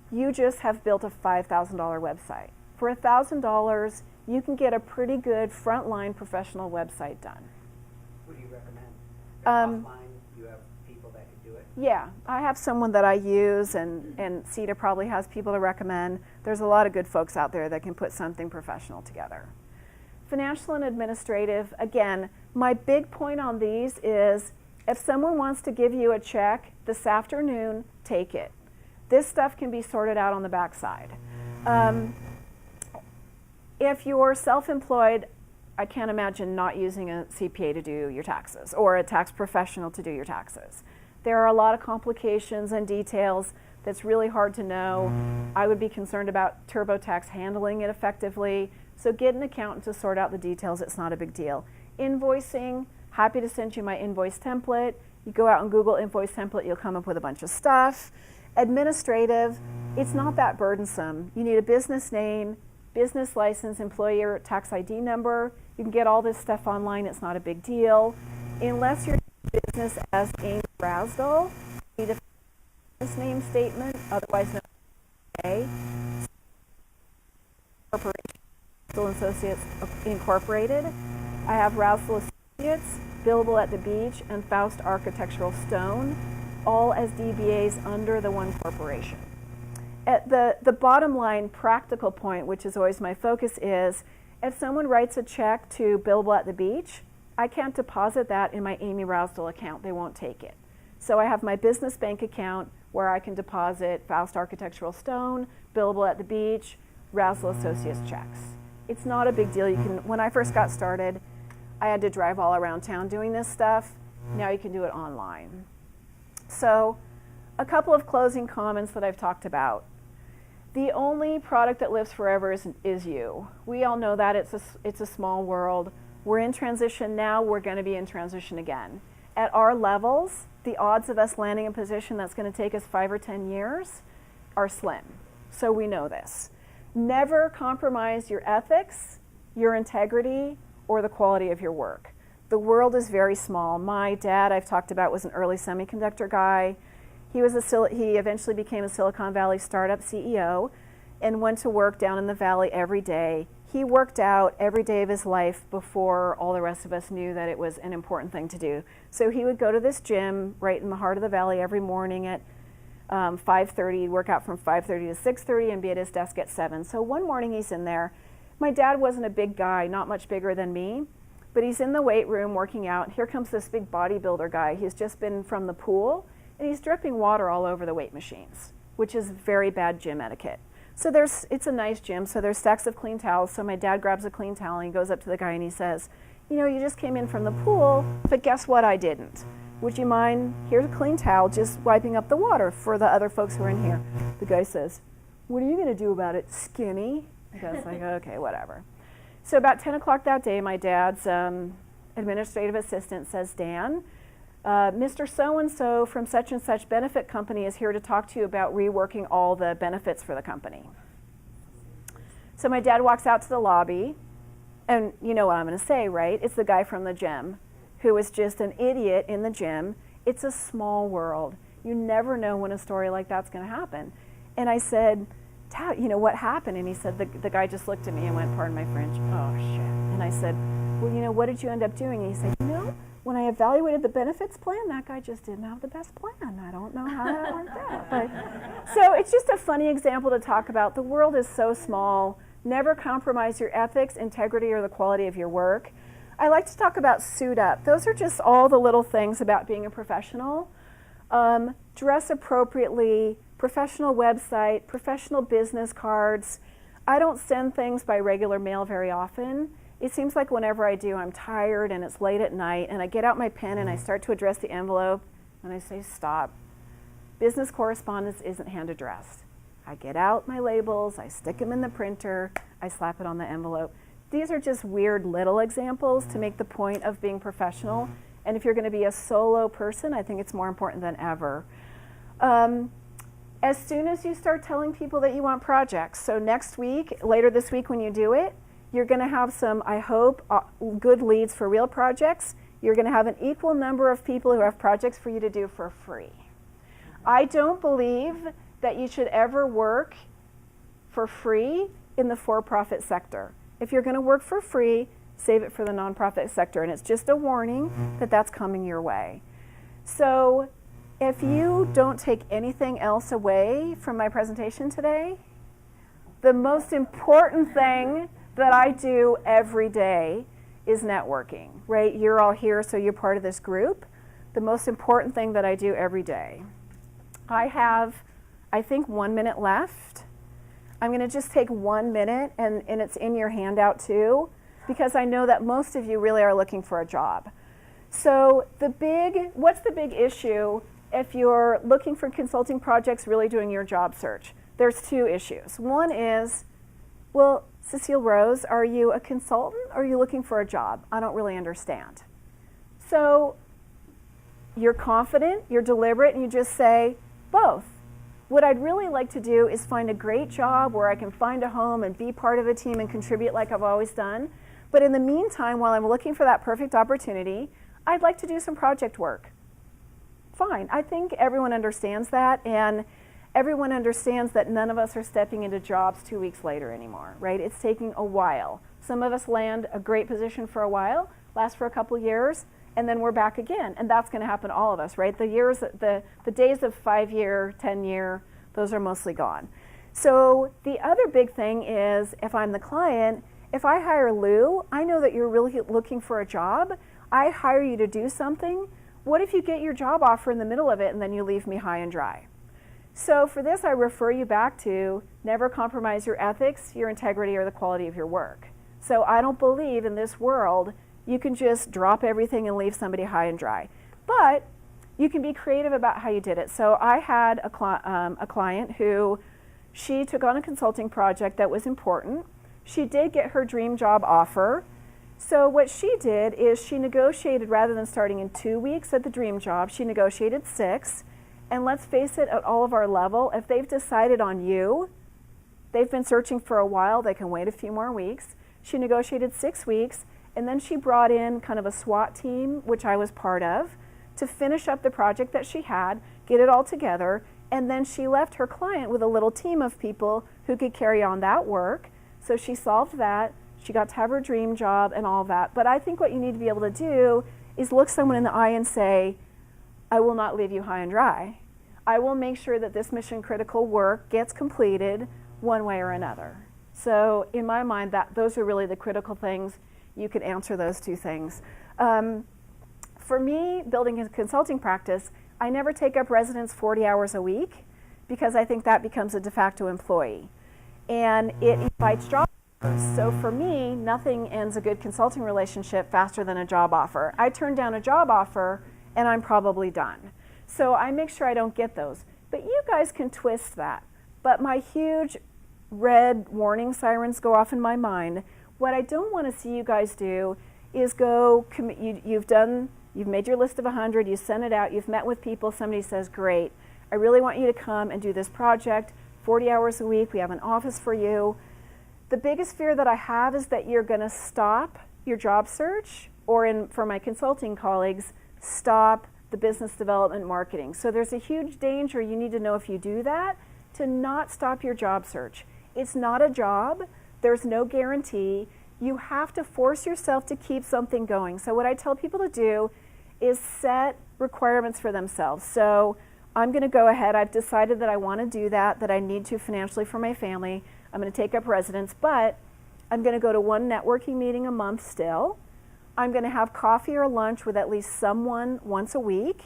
you just have built a $5,000 website. For $1,000, you can get a pretty good frontline professional website done. Who do you recommend? Offline, you have people that can do it? Yeah, I have someone that I use, and CETA probably has people to recommend. There's a lot of good folks out there that can put something professional together. Financial and administrative, again, my big point on these is if someone wants to give you a check this afternoon, take it. This stuff can be sorted out on the backside. If you're self-employed, I can't imagine not using a CPA to do your taxes or a tax professional to do your taxes. There are a lot of complications and details that's really hard to know. I would be concerned about TurboTax handling it effectively. So get an accountant to sort out the details. It's not a big deal. Invoicing, happy to send you my invoice template. You go out and Google invoice template, you'll come up with a bunch of stuff. Administrative, it's not that burdensome. You need a business name, business license, employer tax ID number. You can get all this stuff online. It's not a big deal. Unless you're in business as Amy Rasdall, you need a business name statement, otherwise known as Corporation Associates Incorporated. I have Rasdall Associates, Billable at the Beach, and Faust Architectural Stone, all as DBAs under the one corporation. At the bottom line practical point, which is always my focus, is if someone writes a check to Billable at the Beach, I can't deposit that in my Amy Rasdall account. They won't take it. So I have my business bank account where I can deposit Faust Architectural Stone, Billable at the Beach, Rasdall Associates checks. It's not a big deal. When I first got started, I had to drive all around town doing this stuff. Now you can do it online. So a couple of closing comments that I've talked about. The only product that lives forever is you. We all know that. It's a small world. We're in transition now. We're going to be in transition again. At our levels, the odds of us landing a position that's going to take us 5 or 10 years are slim. So we know this. Never compromise your ethics, your integrity, or the quality of your work. The world is very small. My dad, I've talked about, was an early semiconductor guy. He eventually became a Silicon Valley startup CEO and went to work down in the valley every day. He worked out every day of his life before all the rest of us knew that it was an important thing to do. So he would go to this gym right in the heart of the valley every morning at 5:30, work out from 5:30 to 6:30 and be at his desk at 7. So one morning he's in there. My dad wasn't a big guy, not much bigger than me, but he's in the weight room working out. Here comes this big bodybuilder guy. He's just been from the pool, and he's dripping water all over the weight machines, which is very bad gym etiquette. So it's a nice gym, so there's stacks of clean towels. So my dad grabs a clean towel and he goes up to the guy and he says, you know, you just came in from the pool, but guess what, I didn't. Would you mind, here's a clean towel, just wiping up the water for the other folks who are in here. The guy says, what are you going to do about it, skinny? The guy's like, okay, whatever. So about 10 o'clock that day, my dad's administrative assistant says, Dan, Mr. So-and-so from such and such benefit company is here to talk to you about reworking all the benefits for the company. So my dad walks out to the lobby, and you know what I'm going to say, right? It's the guy from the gym who was just an idiot in the gym. It's a small world. You never know when a story like that's going to happen. And I said, Dad, you know, what happened? And he said, the guy just looked at me and went, pardon my French, oh shit. And I said, well, you know, what did you end up doing? And he said, you know, when I evaluated the benefits plan, that guy just didn't have the best plan. I don't know how that worked out. But, so it's just a funny example to talk about. The world is so small. Never compromise your ethics, integrity, or the quality of your work. I like to talk about suit up. Those are just all the little things about being a professional. Dress appropriately, professional website, professional business cards. I don't send things by regular mail very often. It seems like whenever I do, I'm tired and it's late at night, and I get out my pen and I start to address the envelope, and I say, stop. Business correspondence isn't hand addressed. I get out my labels, I stick them in the printer, I slap it on the envelope. These are just weird little examples to make the point of being professional. And if you're going to be a solo person, I think it's more important than ever. As soon as you start telling people that you want projects, so next week, later this week when you do it, you're going to have some, I hope, good leads for real projects. You're going to have an equal number of people who have projects for you to do for free. I don't believe that you should ever work for free in the for-profit sector. If you're going to work for free, save it for the nonprofit sector. And it's just a warning that that's coming your way. So if you don't take anything else away from my presentation today, the most important thing that I do every day is networking, right? You're all here, so you're part of this group. The most important thing that I do every day. I have, I think, 1 minute left. I'm going to just take 1 minute, and it's in your handout too, because I know that most of you really are looking for a job. So what's the big issue if you're looking for consulting projects, really doing your job search? There's two issues. One is, well, Cecile Rose, are you a consultant or are you looking for a job? I don't really understand. So you're confident, you're deliberate, and you just say both. What I'd really like to do is find a great job where I can find a home and be part of a team and contribute like I've always done. But in the meantime, while I'm looking for that perfect opportunity, I'd like to do some project work. Fine. I think everyone understands that, and everyone understands that none of us are stepping into jobs 2 weeks later anymore, right? It's taking a while. Some of us land a great position for a while, last for a couple years, and then we're back again. And that's going to happen to all of us, right? The days of 5-year, 10-year, those are mostly gone. So the other big thing is, if I'm the client, if I hire Lou, I know that you're really looking for a job. I hire you to do something. What if you get your job offer in the middle of it and then you leave me high and dry? So for this, I refer you back to never compromise your ethics, your integrity, or the quality of your work. So I don't believe in this world you can just drop everything and leave somebody high and dry. But you can be creative about how you did it. So I had a client who, she took on a consulting project that was important. She did get her dream job offer. So what she did is she negotiated, rather than starting in 2 weeks at the dream job, she negotiated 6. And let's face it, at all of our level, if they've decided on you, they've been searching for a while, they can wait a few more weeks. She negotiated 6 weeks, and then she brought in kind of a SWAT team, which I was part of, to finish up the project that she had, get it all together, and then she left her client with a little team of people who could carry on that work. So she solved that. She got to have her dream job and all that. But I think what you need to be able to do is look someone in the eye and say, I will not leave you high and dry. I will make sure that this mission critical work gets completed one way or another. So in my mind, those are really the critical things. You can answer those two things. For me, building a consulting practice, I never take up residents 40 hours a week because I think that becomes a de facto employee. And it invites job offers. So for me, nothing ends a good consulting relationship faster than a job offer. I turn down a job offer and I'm probably done. So I make sure I don't get those. But you guys can twist that. But my huge red warning sirens go off in my mind. What I don't want to see you guys do is go, you've made your list of 100, you sent it out, you've met with people, somebody says, great, I really want you to come and do this project, 40 hours a week, we have an office for you. The biggest fear that I have is that you're going to stop your job search, or for my consulting colleagues, stop the business development marketing. So there's a huge danger, you need to know if you do that, to not stop your job search. It's not a job, there's no guarantee. You have to force yourself to keep something going. So what I tell people to do is set requirements for themselves. So I'm going to go ahead, I've decided that I want to do that I need to financially for my family. I'm going to take up residence, but I'm going to go to one networking meeting a month still. I'm going to have coffee or lunch with at least someone once a week,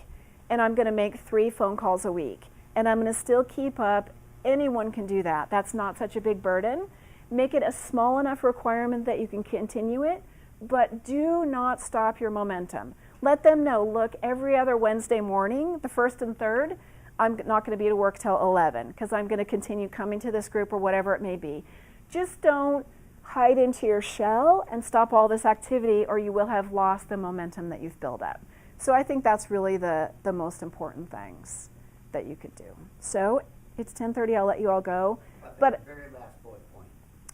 and I'm going to make 3 phone calls a week. And I'm going to still keep up. Anyone can do that. That's not such a big burden. Make it a small enough requirement that you can continue it, but do not stop your momentum. Let them know, look, every other Wednesday morning, the 1st and 3rd, I'm not going to be to work till 11 because I'm going to continue coming to this group or whatever it may be. Just don't hide into your shell and stop all this activity, or you will have lost the momentum that you've built up. So I think that's really the most important things that you could do. So it's 10:30, I'll let you all go. But very last bullet point.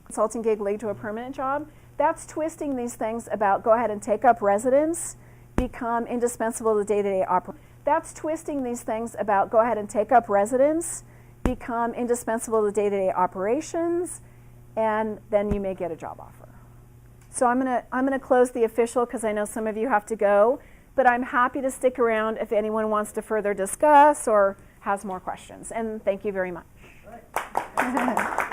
Consulting gig lead to a permanent job, that's twisting these things about go ahead and take up residence, become indispensable to day-to-day operations. That's twisting these things about go ahead and take up residence, become indispensable to day-to-day operations, and then you may get a job offer. So I'm gonna close the official because I know some of you have to go, but I'm happy to stick around if anyone wants to further discuss or has more questions. And thank you very much. All right.